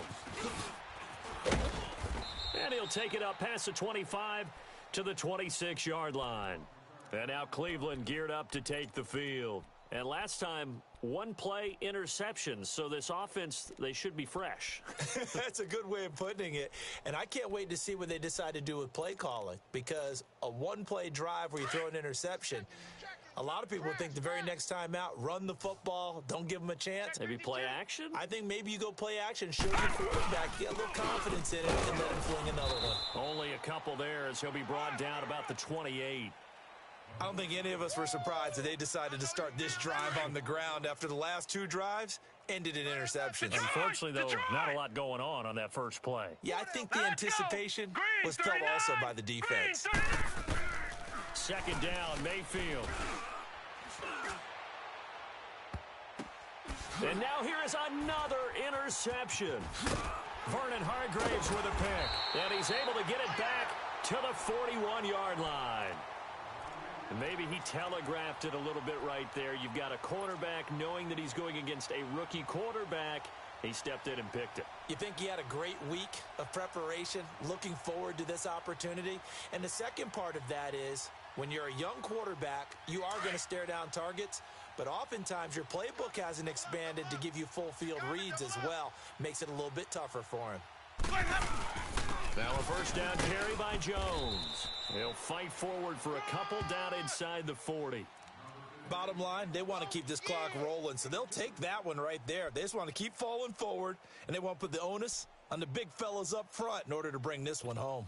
And he'll take it up past the 25 to the 26-yard line. And now Cleveland geared up to take the field. And last time, one play interception. So this offense, they should be fresh. That's a good way of putting it. And I can't wait to see what they decide to do with play calling, because a one-play drive where you throw an interception, a lot of people think the very next time out, run the football, don't give them a chance. Maybe play action? I think maybe you go play action, show your quarterback, get a little confidence in it, and let him fling another one. Only a couple there as he'll be brought down about the 28. I don't think any of us were surprised that they decided to start this drive on the ground after the last two drives ended in interceptions. Unfortunately, though, not a lot going on that first play. Yeah, I think the anticipation was felt also by the defense. Second down, Mayfield. And now here is another interception. Vernon Hargraves with a pick. And he's able to get it back to the 41-yard line. And maybe he telegraphed it a little bit right there. You've got a cornerback knowing that he's going against a rookie quarterback. He stepped in and picked it. You think he had a great week of preparation, looking forward to this opportunity? And the second part of that is, when you're a young quarterback, you are going to stare down targets, but oftentimes your playbook hasn't expanded to give you full field reads as well. Makes it a little bit tougher for him. Now a first down carry by Jones. He'll fight forward for a couple down inside the 40. Bottom line, they want to keep this clock rolling, so they'll take that one right there. They just want to keep falling forward, and they want to put the onus on the big fellas up front in order to bring this one home.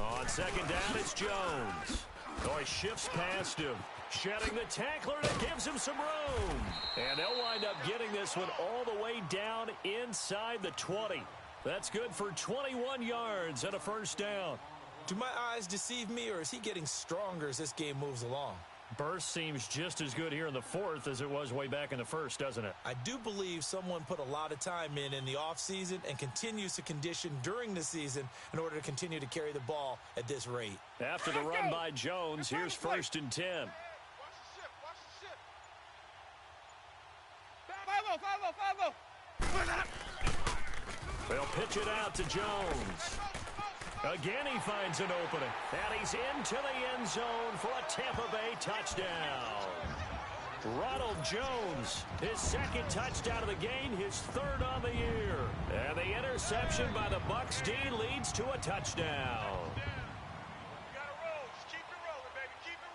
On second down, it's Jones. Oh, he shifts past him, shedding the tackler that gives him some room. And they'll wind up getting this one all the way down inside the 20. That's good for 21 yards and a first down. Do my eyes deceive me, or is he getting stronger as this game moves along? Burst seems just as good here in the fourth as it was way back in the first, doesn't it? I do believe someone put a lot of time in the offseason and continues to condition during the season in order to continue to carry the ball at this rate. After the run by Jones, here's 1st and 10. Watch the ship. 5-0. They'll pitch it out to Jones. Again, he finds an opening. And he's into the end zone for a Tampa Bay touchdown. Ronald Jones, his second touchdown of the game, his third on the year. And the interception by the Bucs D leads to a touchdown. You gotta roll. Just keep it rolling, baby. Keep it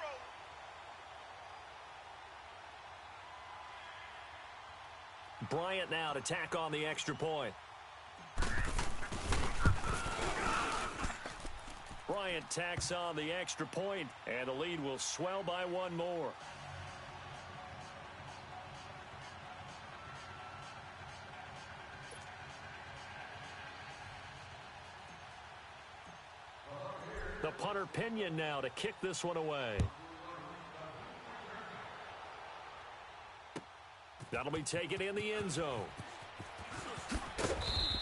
rolling. Bryant now to tack on the extra point. Bryant tacks on the extra point, and the lead will swell by one more. The punter Pinion now to kick this one away. That'll be taken in the end zone.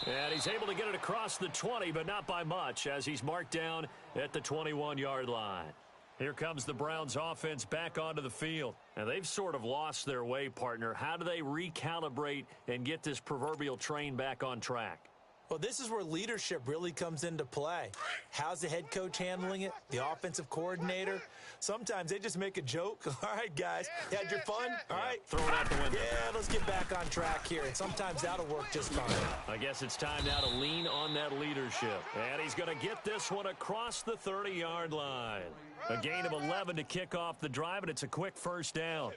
And he's able to get it across the 20, but not by much, as he's marked down at the 21-yard line. Here comes the Browns offense back onto the field. And they've sort of lost their way, partner. How do they recalibrate and get this proverbial train back on track? Well, this is where leadership really comes into play. How's the head coach handling it? The offensive coordinator? Sometimes they just make a joke. All right, guys, you had your fun? All right. Throw it out the window. Yeah, let's get back on track here. And sometimes that'll work just fine. I guess it's time now to lean on that leadership. And he's going to get this one across the 30-yard line. A gain of 11 to kick off the drive, and it's a quick first down.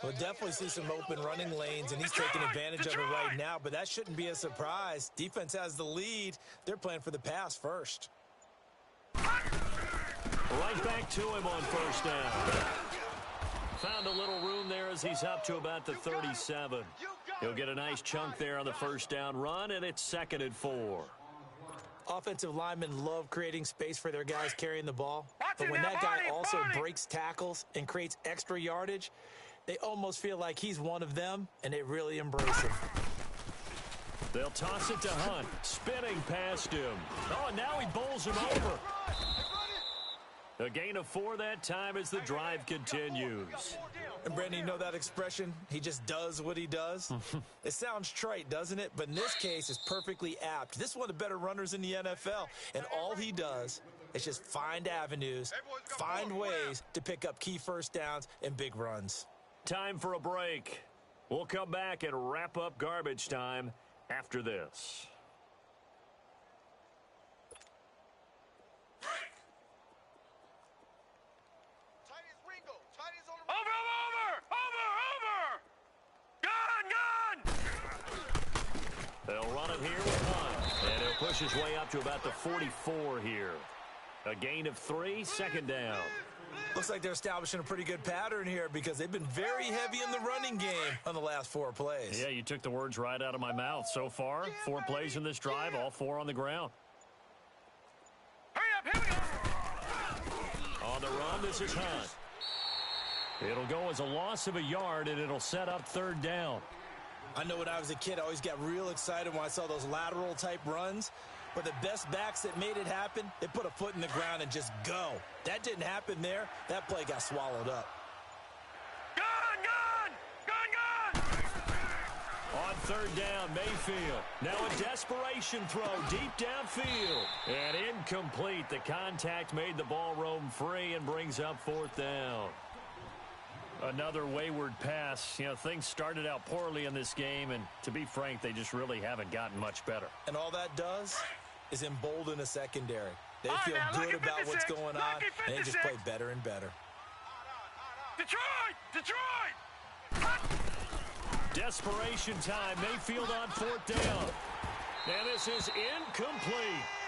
We'll definitely see some open running lanes, and he's taking advantage of it right now, but that shouldn't be a surprise. Defense has the lead. They're playing for the pass first. Right back to him on first down. Found a little room there as he's up to about the 37. He'll get a nice chunk there on the first down run, and it's 2nd and 4. Offensive linemen love creating space for their guys carrying the ball, but when that guy also breaks tackles and creates extra yardage, They almost feel like he's one of them, and they really embrace him. They'll toss it to Hunt, spinning past him. Oh, now he bowls him over. A gain of 4 that time as the drive continues. And Brandon, you know that expression? He just does what he does? It sounds trite, doesn't it? But in this case, it's perfectly apt. This is one of the better runners in the NFL, and all he does is just find avenues, find ways to pick up key first downs and big runs. Time for a break. We'll come back and wrap up garbage time after this. They'll run it here with Hunt, and he'll push his way up to about the 44 here. A gain of 3, second down. Looks like they're establishing a pretty good pattern here because they've been very heavy in the running game on the last 4 plays. Yeah, you took the words right out of my mouth. So far, 4 plays in this drive, all 4 on the ground. Hurry up, here we go. On the run, this is Hunt. It'll go as a loss of a yard, and it'll set up third down. I know when I was a kid, I always got real excited when I saw those lateral-type runs. But the best backs that made it happen, they put a foot in the ground and just go. That didn't happen there. That play got swallowed up. Gun! On third down, Mayfield. Now a desperation throw deep downfield. And incomplete. The contact made the ball roam free and brings up fourth down. Another wayward pass. You know, things started out poorly in this game, and to be frank, they just really haven't gotten much better. And all that does is embolden a secondary. They feel good about what's going on, and they just play better and better. Detroit! Desperation time. Mayfield on fourth down. And this is incomplete.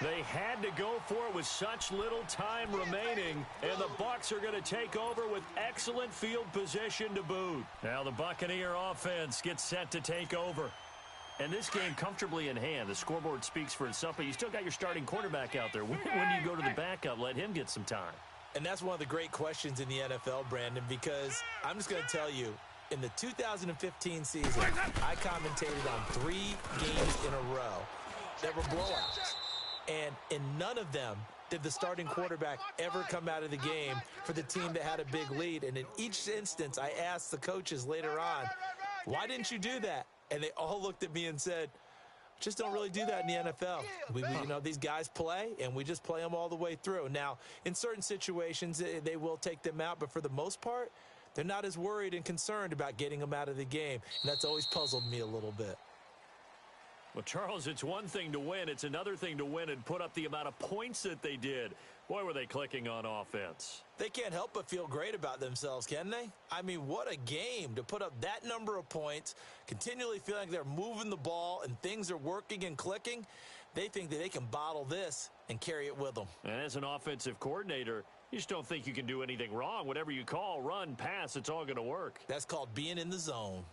They had to go for it with such little time remaining, and the Bucs are going to take over with excellent field position to boot. Now the Buccaneer offense gets set to take over. And this game comfortably in hand. The scoreboard speaks for itself, but you still got your starting quarterback out there. When do you go to the backup, let him get some time? And that's one of the great questions in the NFL, Brandon, because I'm just going to tell you, in the 2015 season, I commentated on 3 games in a row that were blowouts. And in none of them did the starting quarterback ever come out of the game for the team that had a big lead. And in each instance, I asked the coaches later on, why didn't you do that? And they all looked at me and said, just don't really do that in the NFL. You know, these guys play, and we just play them all the way through. Now, in certain situations, they will take them out, but for the most part, they're not as worried and concerned about getting them out of the game. And that's always puzzled me a little bit. Well, Charles, it's one thing to win. It's another thing to win and put up the amount of points that they did. Boy, were they clicking on offense. They can't help but feel great about themselves, can they? I mean, what a game to put up that number of points, continually feeling like they're moving the ball and things are working and clicking. They think that they can bottle this and carry it with them. And as an offensive coordinator, you just don't think you can do anything wrong. Whatever you call, run, pass, it's all going to work. That's called being in the zone.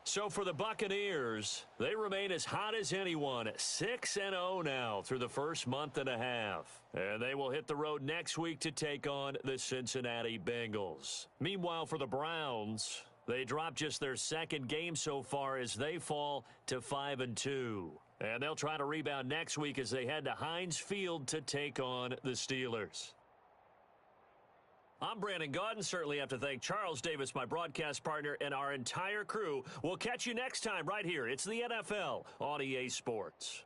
So for the Buccaneers, they remain as hot as anyone, 6-0 now through the first month and a half. And they will hit the road next week to take on the Cincinnati Bengals. Meanwhile, for the Browns, they dropped just their second game so far as they fall to 5-2. And they'll try to rebound next week as they head to Heinz Field to take on the Steelers. I'm Brandon Gaudin. Certainly have to thank Charles Davis, my broadcast partner, and our entire crew. We'll catch you next time right here. It's the NFL on EA Sports.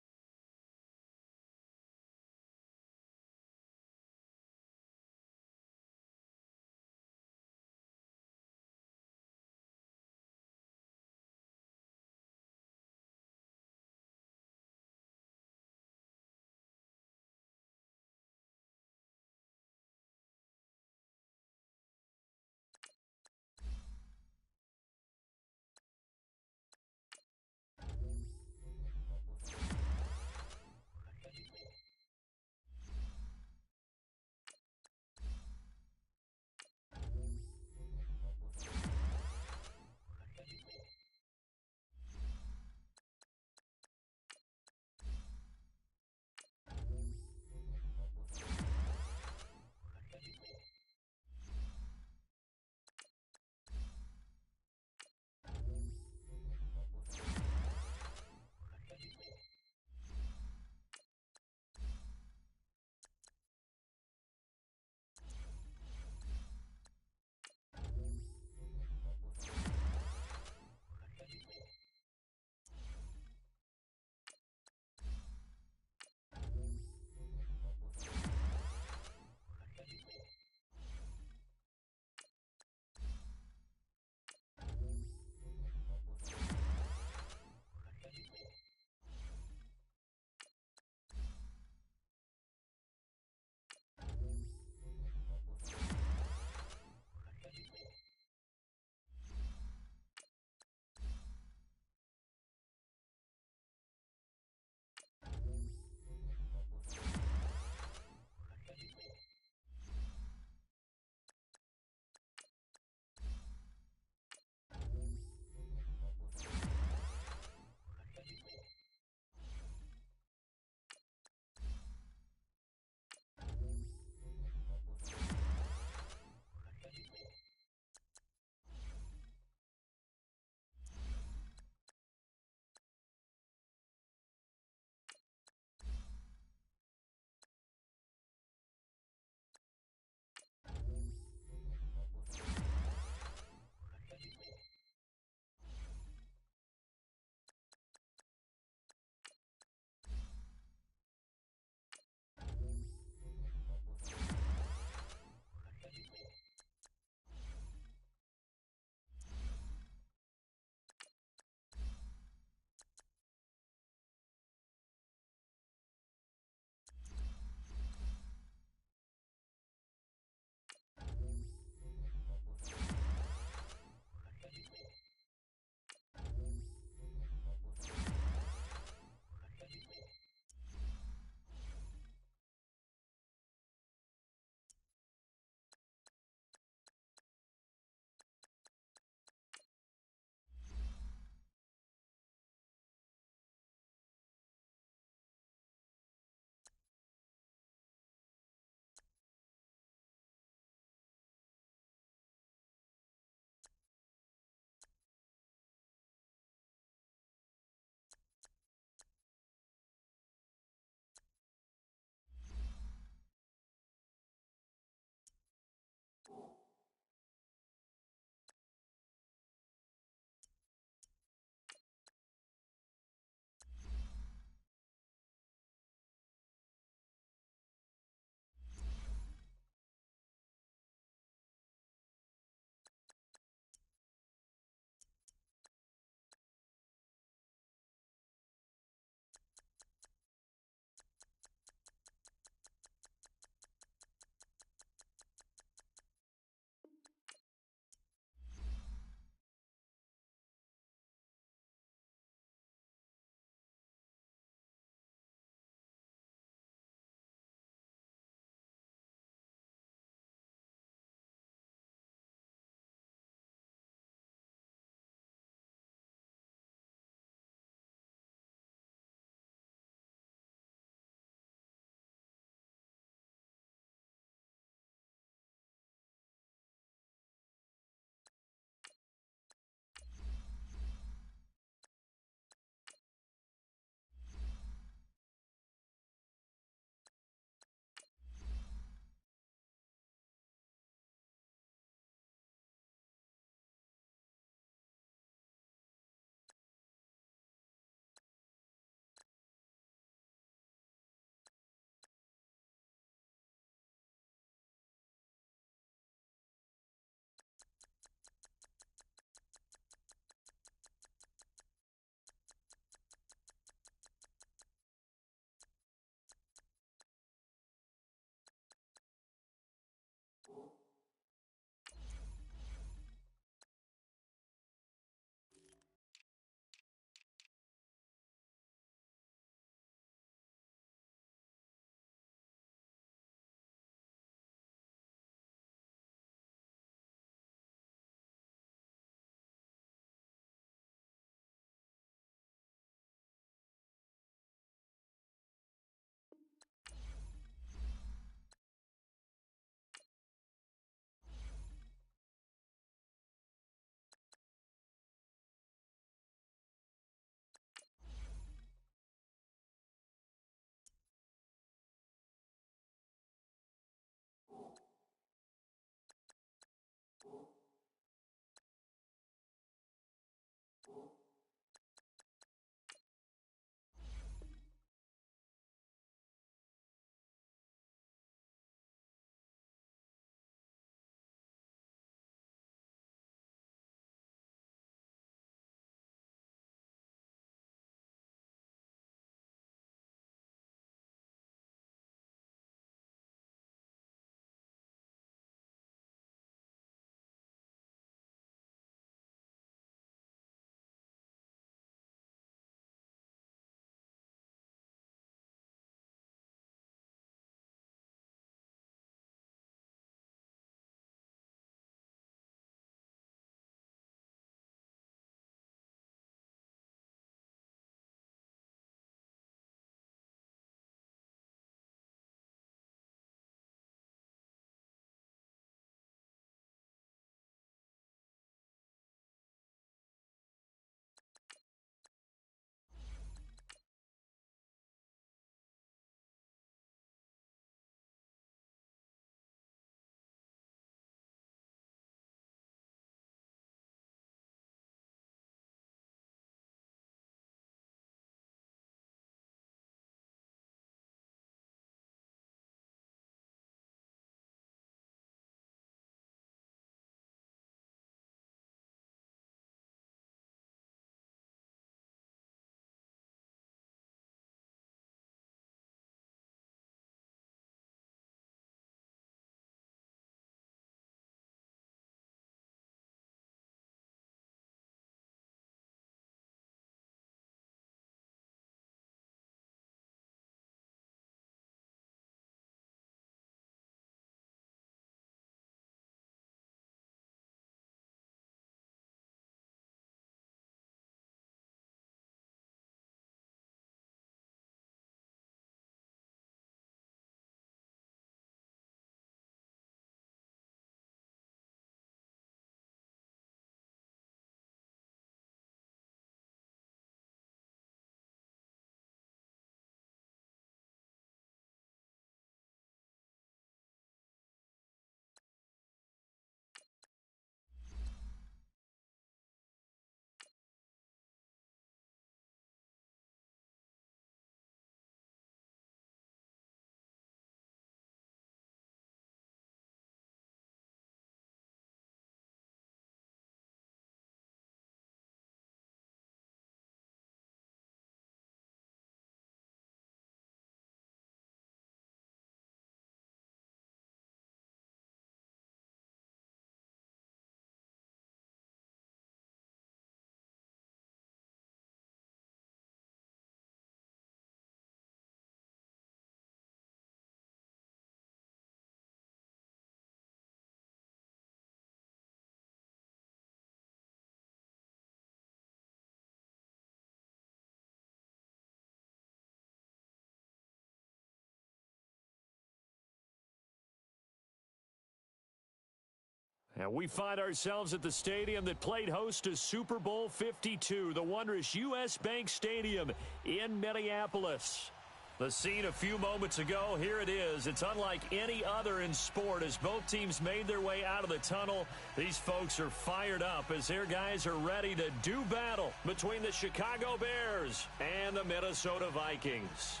And we find ourselves at the stadium that played host to Super Bowl 52, the wondrous U.S. Bank Stadium in Minneapolis. The scene a few moments ago, here it is. It's unlike any other in sport as both teams made their way out of the tunnel. These folks are fired up as their guys are ready to do battle between the Chicago Bears and the Minnesota Vikings.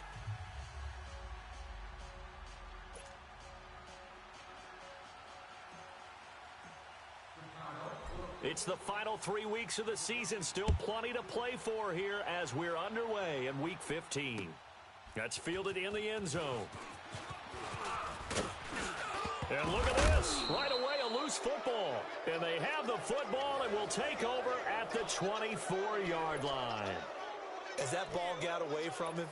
It's the final 3 weeks of the season. Still plenty to play for here as we're underway in Week 15. That's fielded in the end zone. And look at this. Right away, a loose football. And they have the football and will take over at the 24-yard line. As that ball got away from him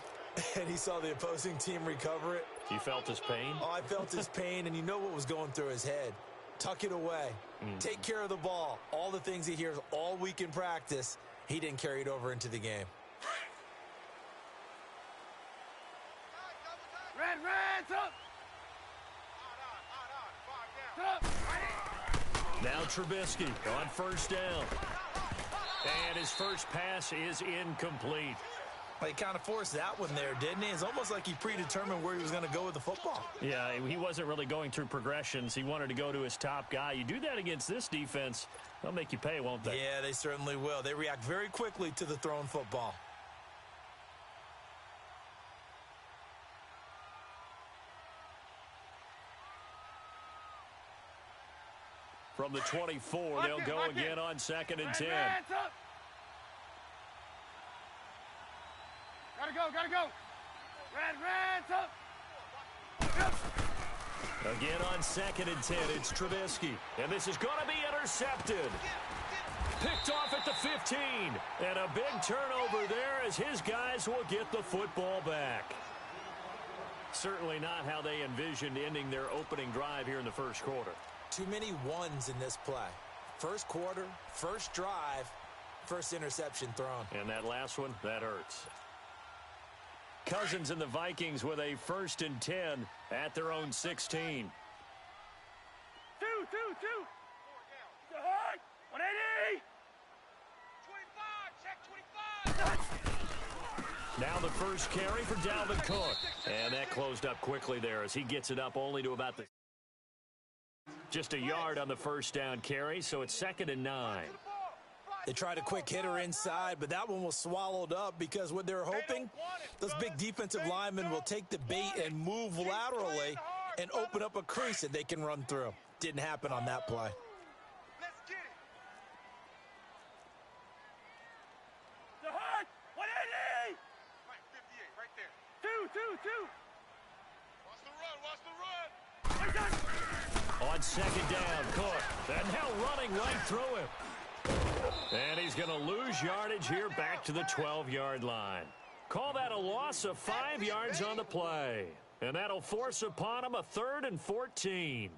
and he saw the opposing team recover it. You felt his pain? Oh, I felt his pain, and you know what was going through his head. Tuck it away. Take care of the ball. All the things he hears all week in practice, he didn't carry it over into the game. Now Trubisky on first down. And his first pass is incomplete. He kind of forced that one there, didn't he? It's almost like he predetermined where he was going to go with the football. Yeah, he wasn't really going through progressions. He wanted to go to his top guy. You do that against this defense, they'll make you pay, won't they? Yeah, they certainly will. They react very quickly to the thrown football. From the 24, they'll go again on 2nd and 10. Gotta go. Reds up. Again on 2nd and 10, it's Trubisky. And this is going to be intercepted. Picked off at the 15. And a big turnover there as his guys will get the football back. Certainly not how they envisioned ending their opening drive here in the first quarter. Too many ones in this play. First quarter, first drive, first interception thrown. And that last one, that hurts. Cousins and the Vikings with a 1st and 10 at their own 16. 2. 180. 25. Check 25. Now the first carry for Dalvin Cook. And that closed up quickly there as he gets it up only to about just a yard on the first down carry, so it's 2nd and 9. They tried a quick hitter inside, but that one was swallowed up because what they're hoping, those big defensive linemen will take the bait and move laterally and open up a crease that they can run through. Didn't happen on that play. Let's get it. The hard. 180. Right, 58, right there. 2. Watch the run. On 2nd down, Cook. And now running right through him. And he's going to lose yardage here back to the 12-yard line. Call that a loss of 5 yards on the play. And that'll force upon him a 3rd and 14.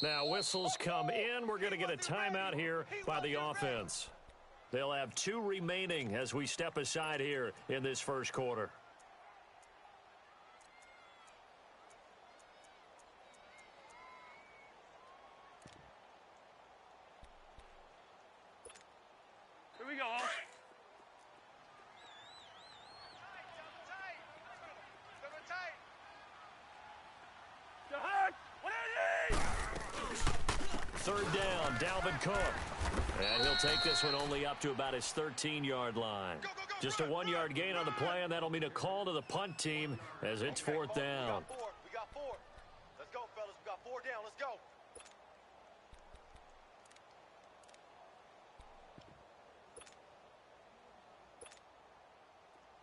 Now whistles come in. We're going to get a timeout here by the offense. They'll have 2 remaining as we step aside here in this first quarter. Here we go. The hard. 180. 3rd down, Dalvin Cook. And he'll take this one only up to about his 13-yard line. Just a 1-yard gain on the play, and that'll mean a call to the punt team as it's 4th down. We got 4. Let's go, fellas. We got 4 down. Let's go.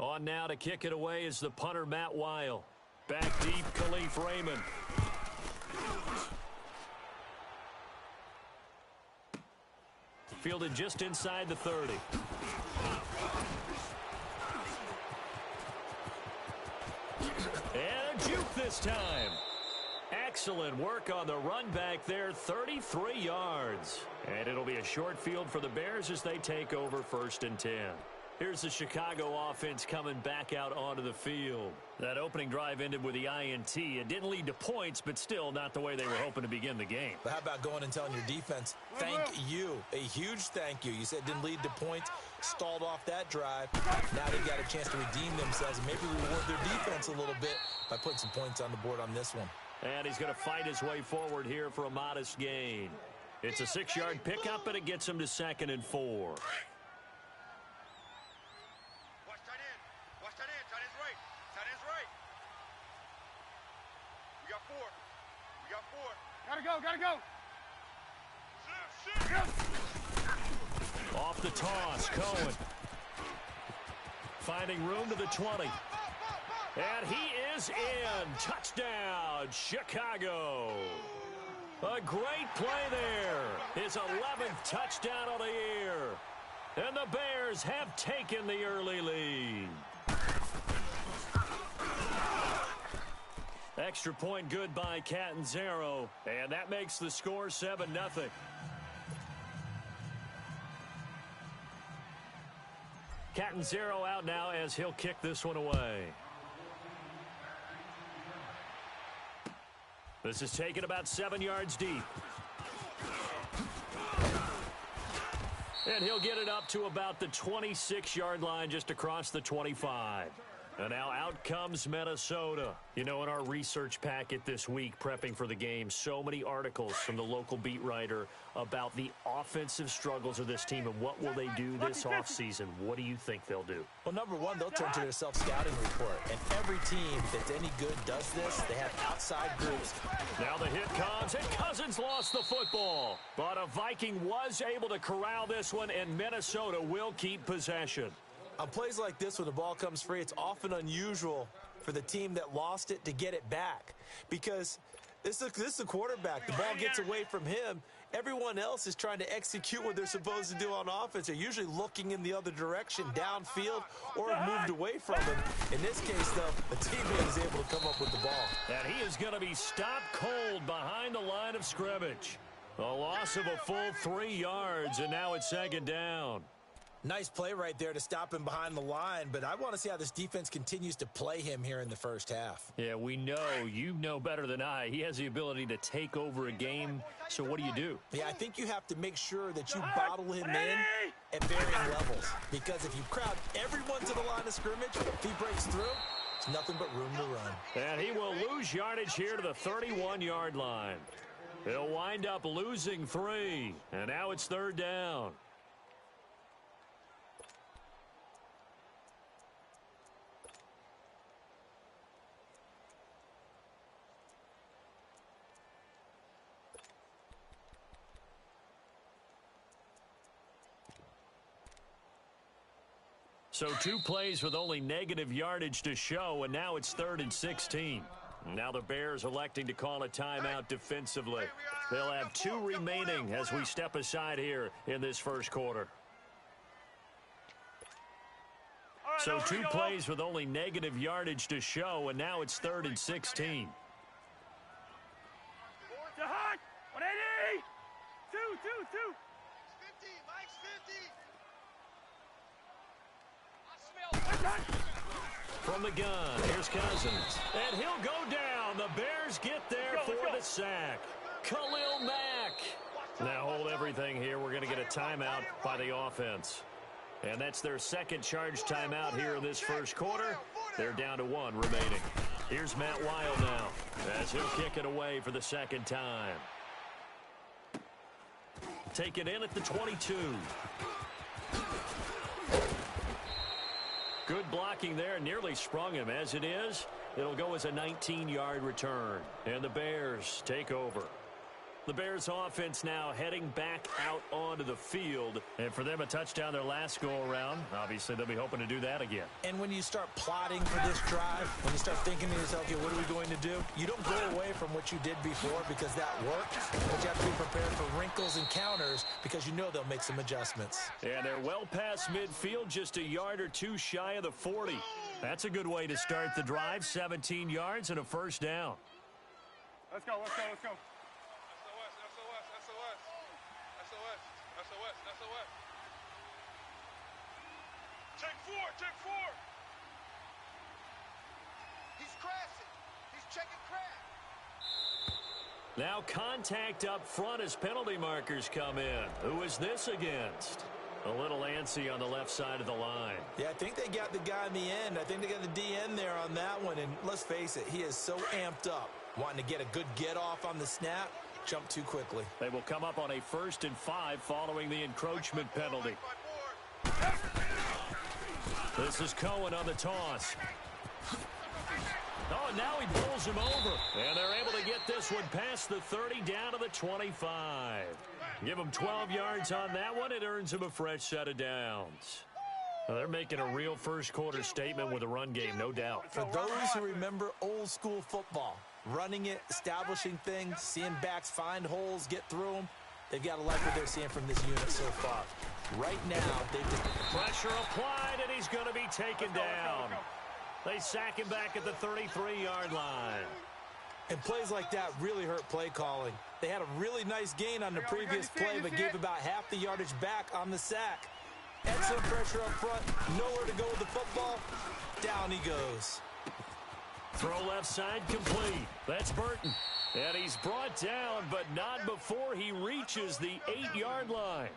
On now to kick it away is the punter, Matt Weil. Back deep, Khalif Raymond. Fielded just inside the 30. And a juke this time. Excellent work on the run back there, 33 yards. And it'll be a short field for the Bears as they take over 1st and 10. Here's the Chicago offense coming back out onto the field. That opening drive ended with the INT. It didn't lead to points, but still not the way they were hoping to begin the game. But how about going and telling your defense, thank you, a huge thank you. You said it didn't lead to points, stalled off that drive. Now they've got a chance to redeem themselves and maybe reward their defense a little bit by putting some points on the board on this one. And he's going to fight his way forward here for a modest gain. It's a 6-yard pickup, and it gets him to 2nd and 4. Gotta go. Off the toss, Cohen. Finding room to the 20. And he is in. Touchdown, Chicago. A great play there. His 11th touchdown of the year. And the Bears have taken the early lead. Extra point good by Catanzaro, and that makes the score 7-0. Catanzaro out now as he'll kick this one away. This is taken about 7 yards deep. And he'll get it up to about the 26-yard line just across the 25. And now out comes Minnesota. You know, in our research packet this week, prepping for the game, so many articles from the local beat writer about the offensive struggles of this team and what will they do this offseason. What do you think they'll do? Well, number one, they'll turn to their self-scouting report. And every team that's any good does this. They have outside groups. Now the hit comes, and Cousins lost the football. But a Viking was able to corral this one, and Minnesota will keep possession. On plays like this, when the ball comes free, it's often unusual for the team that lost it to get it back. Because this is the quarterback. The ball gets away from him. Everyone else is trying to execute what they're supposed to do on offense. They're usually looking in the other direction, downfield, or have moved away from him. In this case, though, the teammate is able to come up with the ball. And he is going to be stopped cold behind the line of scrimmage. A loss of a full 3 yards, and now it's 2nd down. Nice play right there to stop him behind the line, but I want to see how this defense continues to play him here in the first half. Yeah, we know. You know better than I. He has the ability to take over a game, so what do? Yeah, I think you have to make sure that you bottle him in at varying levels, because if you crowd everyone to the line of scrimmage, if he breaks through, it's nothing but room to run. And he will lose yardage here to the 31-yard line. He'll wind up losing 3, and now it's 3rd down. So 2 plays with only negative yardage to show, and now it's 3rd and 16. Now the Bears electing to call a timeout defensively. They'll have 2 remaining as we step aside here in this first quarter. So 2 plays with only negative yardage to show, and now it's 3rd and 16. 180! 2. From the gun, here's Cousins. And he'll go down. The Bears get there for the sack. Khalil Mack. Now hold everything here. We're going to get a timeout by the offense. And that's their second charge timeout here in this first quarter. They're down to 1 remaining. Here's Matt Wild now as he'll kick it away for the second time. Take it in at the 22. Good blocking there, nearly sprung him. As it is, it'll go as a 19-yard return. And the Bears take over. The Bears offense now heading back out onto the field. And for them, a touchdown their last go-around. Obviously, they'll be hoping to do that again. And when you start plotting for this drive, when you start thinking to yourself, okay, what are we going to do? You don't go away from what you did before because that worked. But you have to be prepared for wrinkles and counters because you know they'll make some adjustments. And they're well past midfield, just a yard or 2 shy of the 40. That's a good way to start the drive. 17 yards and a first down. Let's go. Take four, take four. He's crashing. He's checking crash. Now contact up front as penalty markers come in. Who is this against? A little antsy on the left side of the line. Yeah, I think they got the guy in the end. I think they got the DN there on that one. And let's face it, he is so amped up, wanting to get a good get off on the snap. Jump too quickly. They will come up on a 1st and 5 following the encroachment penalty. This is Cohen on the toss. Oh, now he pulls him over. And they're able to get this one past the 30 down to the 25. Give him 12 yards on that one. It earns him a fresh set of downs. Well, they're making a real first-quarter statement with a run game, no doubt. For those who remember old-school football, running it, establishing things, seeing backs find holes, get through them, they've got to like what they're seeing from this unit so far. Right now, they've just... Pressure applied, and he's going to be taken down. They sack him back at the 33-yard line. And plays like that really hurt play calling. They had a really nice gain on the previous play, but gave about half the yardage back on the sack. Excellent pressure up front, nowhere to go with the football. Down he goes. Throw left side complete. That's Burton. And he's brought down, but not before he reaches the 8-yard line.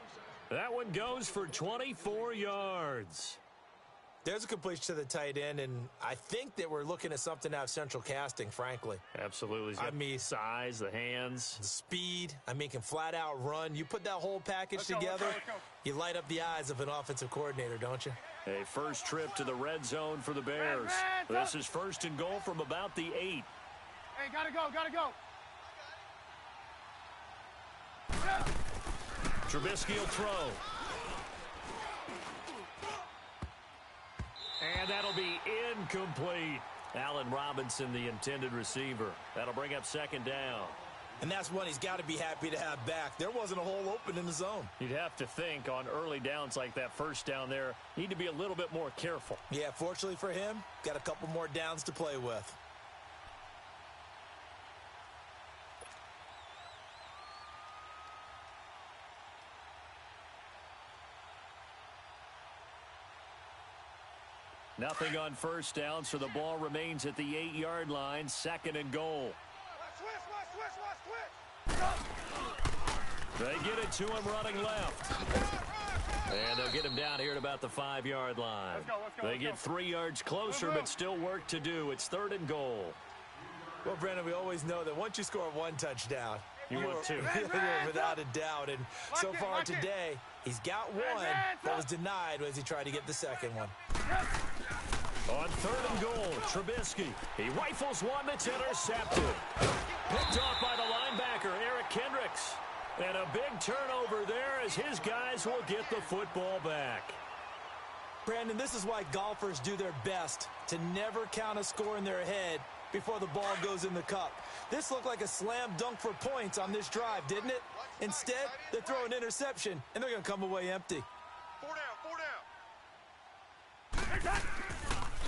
That one goes for 24 yards. There's a completion to the tight end, and I think that we're looking at something out of central casting, frankly. Absolutely. I mean, size, the hands. The speed. I mean, can flat out run. You put that whole package together, you light up the eyes of an offensive coordinator, don't you? A first trip to the red zone for the Bears. This is 1st and goal from about the 8. Hey, gotta go, gotta go. Trubisky will throw. And that'll be incomplete. Allen Robinson, the intended receiver. That'll bring up 2nd down. And that's one he's got to be happy to have back. There wasn't a hole open in the zone. You'd have to think on early downs like that first down there, need to be a little bit more careful. Yeah, fortunately for him, got a couple more downs to play with. Nothing on first down, so the ball remains at the 8-yard line, 2nd and goal. They get it to him running left. And they'll get him down here at about the 5-yard line. They get 3 yards closer, but still work to do. It's 3rd and goal. Well, Brandon, we always know that once you score 1 touchdown, you want 2. Without a doubt. And so far today, he's got 1 that was denied as he tried to get the 2nd one. On 3rd and goal, Trubisky. He rifles one that's intercepted. Picked off by the linebacker, Eric Kendricks. And a big turnover there as his guys will get the football back. Brandon, this is why golfers do their best to never count a score in their head before the ball goes in the cup. This looked like a slam dunk for points on this drive, didn't it? Instead, they throw an interception, and they're going to come away empty. 4 down.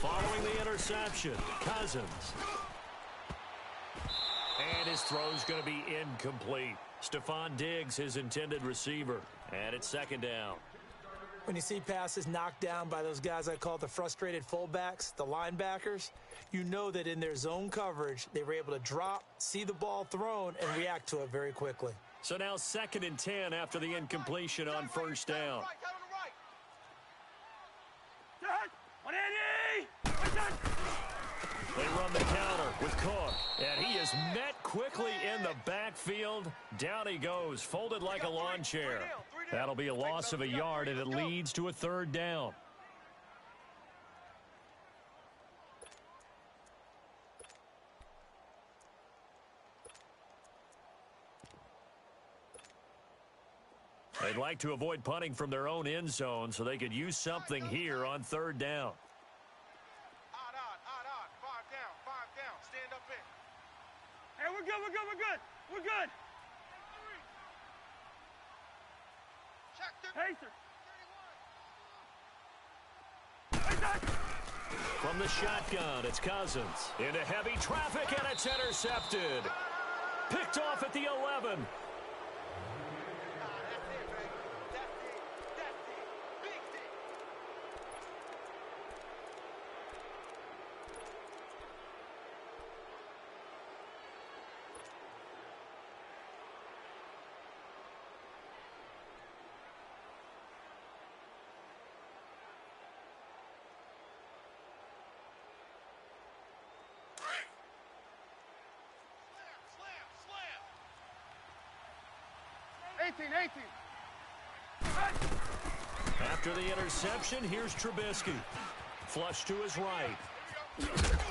Following the interception, Cousins. And his throw's going to be incomplete. Stephon Diggs, his intended receiver. And it's 2nd down. When you see passes knocked down by those guys I call the frustrated fullbacks, the linebackers, you know that in their zone coverage, they were able to drop, see the ball thrown, and react to it very quickly. So now 2nd and 10 after the incompletion on first down. They run the counter with Cook, and he is met quickly in the backfield. Down he goes, folded like a lawn chair. That'll be a loss of a yard, and it leads to a 3rd down. They'd like to avoid punting from their own end zone so they could use something here on 3rd down. We're good. Pacer. From the shotgun, it's Cousins. Into heavy traffic, and it's intercepted. Picked off at the 11. After the interception, here's Trubisky. Flush to his right.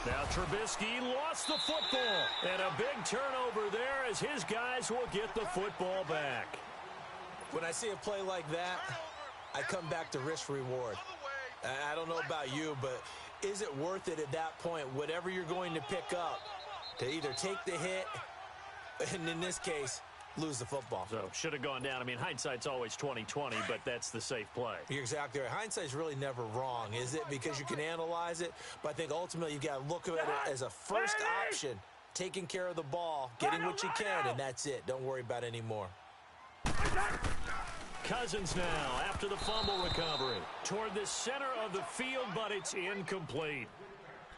Now Trubisky lost the football. And a big turnover there as his guys will get the football back. When I see a play like that, I come back to risk-reward. I don't know about you, but is it worth it at that point, whatever you're going to pick up, to either take the hit, and in this case, lose the football? So, should have gone down. I mean, hindsight's always 20/20, but that's the safe play. You're exactly right. Hindsight's really never wrong, is it? Because you can analyze it, but I think ultimately you've got to look at it as a first option, taking care of the ball, getting what you can, and that's it. Don't worry about any more. Cousins now after the fumble recovery toward the center of the field, but it's incomplete.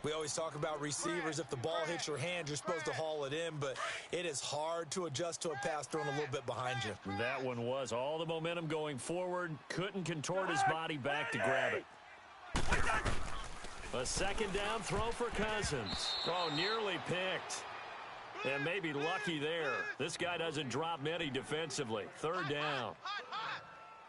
We always talk about receivers. If the ball hits your hand, you're supposed to haul it in, but it is hard to adjust to a pass thrown a little bit behind you. That one was all the momentum going forward. Couldn't contort his body back to grab it. A second down throw for Cousins. Oh, nearly picked. And maybe lucky there. This guy doesn't drop many defensively. Third down.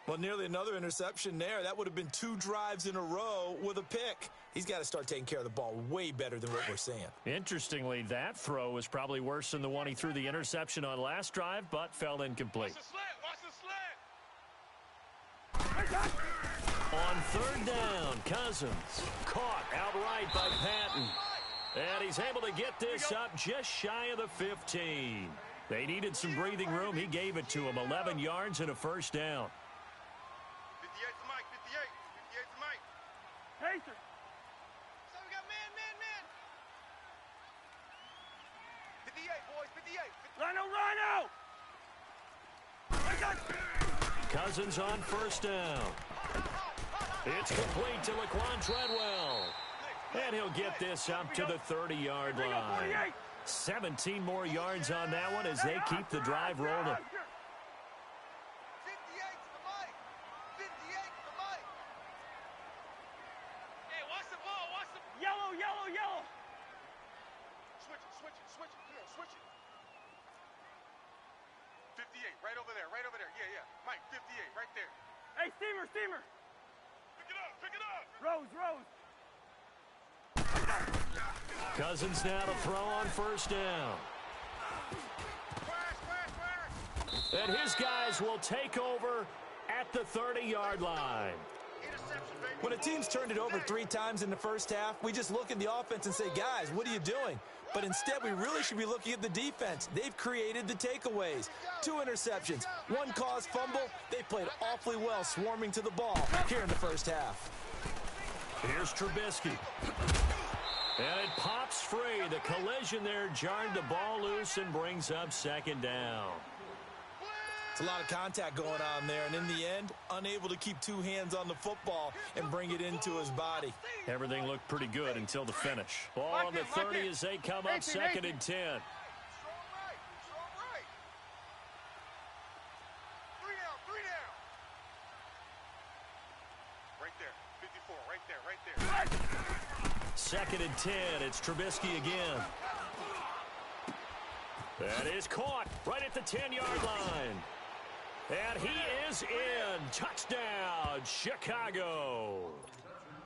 Well, nearly another interception there. That would have been 2 drives in a row with a pick. He's got to start taking care of the ball way better than what we're seeing. Interestingly, that throw was probably worse than the one he threw the interception on last drive, but fell incomplete. On third down, Cousins caught outright by Maddn. And he's able to get this up just shy of the 15. They needed some breathing room. He gave it to him. 11 yards and a first down. 58 to Mike, 58. 58 to Mike. Pacer. So we got man. 58, boys, 58. Rhino! Cousins on first down. It's complete to Laquan Treadwell. And he'll get this up to the 30-yard line. 17 more yards on that one as they keep the drive rolling. 58 to the Mike. 58 to the Mike. Hey, watch the ball. Watch the Yellow. Switch it. Come on, switch it. 58, right over there. Yeah. Mike, 58, right there. Hey, steamer. Pick it up. Rose. Cousins now to throw on first down. Crash. And his guys will take over at the 30-yard line. Interception, baby. When a team's turned it over 3 times in the first half, we just look at the offense and say, guys, what are you doing? But instead, we really should be looking at the defense. They've created the takeaways. 2 interceptions, 1 caused fumble. They played awfully well swarming to the ball here in the first half. Here's Trubisky. And it pops free. The collision there jarred the ball loose and brings up second down. It's a lot of contact going on there, and in the end, unable to keep 2 hands on the football and bring it into his body. Everything looked pretty good until the finish. Ball on the 30 as they come up 2nd and 10. Strong right. 3 down. Right there. 54, right there. 2nd and 10. It's Trubisky again. That is caught right at the 10-yard line. And he is in. Touchdown, Chicago.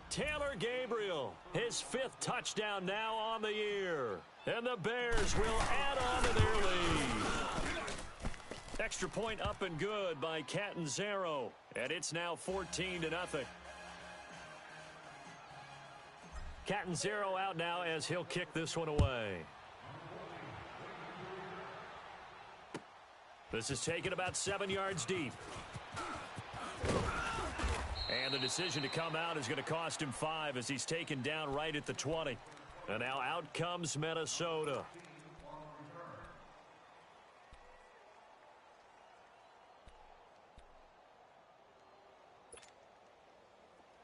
Taylor Gabriel, his 5th touchdown now on the year. And the Bears will add on to their lead. Extra point up and good by Catanzaro. And it's now 14-0. Catanzaro out now as he'll kick this one away. This is taken about 7 yards deep. And the decision to come out is going to cost him 5 as he's taken down right at the 20. And now out comes Minnesota.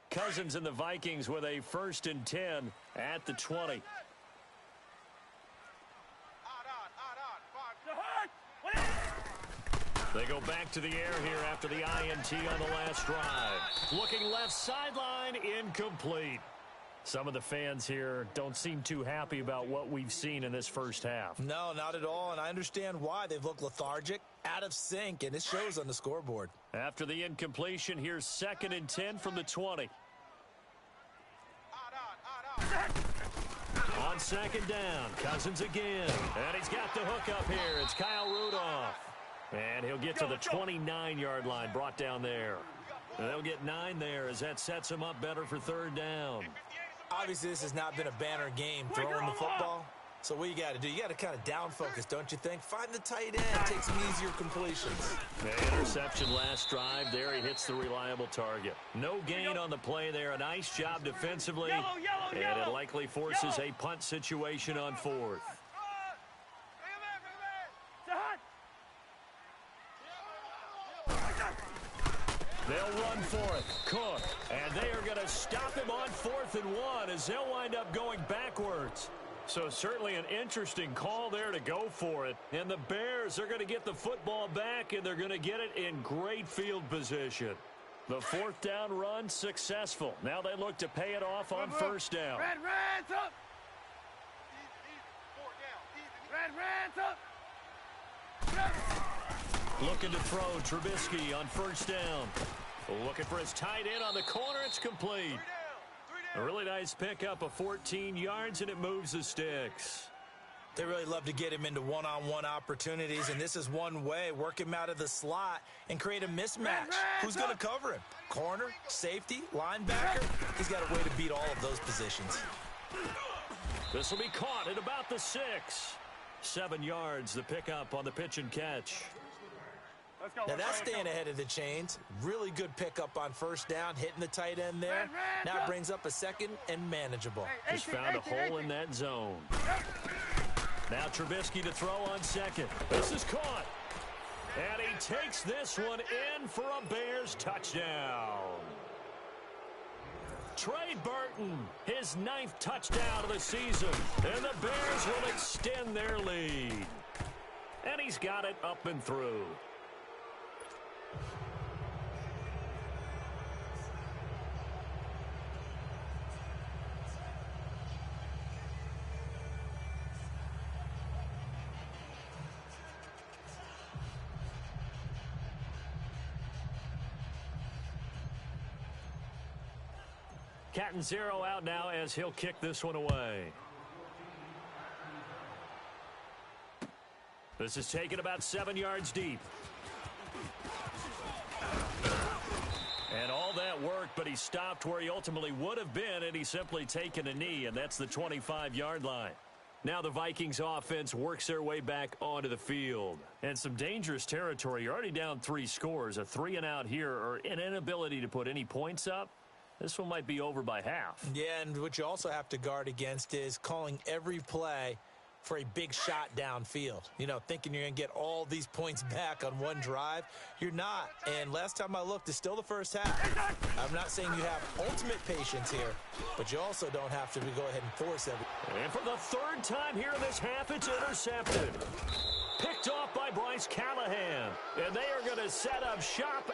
Cousins and the Vikings with a 1st and 10 at the 20. They go back to the air here after the INT on the last drive. Looking left sideline, incomplete. Some of the fans here don't seem too happy about what we've seen in this first half. No, not at all, and I understand why. They've looked lethargic. out of sync, and it shows on the scoreboard. After the incompletion, here's 2nd and 10 from the 20. On 2nd down, Cousins again. And he's got the hook up here. It's Kyle Rudolph. And he'll get to the 29-yard line, brought down there. And they'll get 9 there as that sets him up better for 3rd down. Obviously, this has not been a banner game throwing the football. So what you got to do, you got to kind of down focus, don't you think? Find the tight end, take some easier completions. The interception last drive there. He hits the reliable target. No gain on the play there. A nice job defensively. And it likely forces a punt situation on 4th. They'll run for it. Cook. And they are going to stop him on 4th and 1 as they'll wind up going backwards. So certainly an interesting call there to go for it. And the Bears are going to get the football back, and they're going to get it in great field position. The 4th down run successful. Now they look to pay it off on 1st down. Red up. Red up. Looking to throw Trubisky on 1st down. Looking for his tight end on the corner. It's complete. A really nice pickup of 14 yards, and it moves the sticks. They really love to get him into one-on-one opportunities, and this is one way. Work him out of the slot and create a mismatch. Who's going to cover him? Corner, safety, linebacker? He's got a way to beat all of those positions. This will be caught at about the 6. 7 yards, the pickup on the pitch and catch. Now that's staying ahead of the chains. Really good pickup on 1st down, hitting the tight end there. Now it brings up a 2nd and manageable. Just found a hole in that zone. Now Trubisky to throw on 2nd. This is caught. And he takes this one in for a Bears touchdown. Trey Burton, his 9th touchdown of the season. And the Bears will extend their lead. And he's got it up and through. Cat and 0 out now as he'll kick this one away. This is taken about 7 yards deep. And all that work, but he stopped where he ultimately would have been, and he's simply taken a knee, and that's the 25-yard line. Now the Vikings offense works their way back onto the field. And some dangerous territory. You're already down 3 scores. A 3-and-out here, or an inability to put any points up. This one might be over by half. Yeah, and what you also have to guard against is calling every play for a big shot downfield. You know, thinking you're going to get all these points back on one drive. You're not. And last time I looked, it's still the first half. I'm not saying you have ultimate patience here, but you also don't have to go ahead and force everything. And for the 3rd time here in this half, it's intercepted. Picked off by Bryce Callahan. And they are going to set up shop.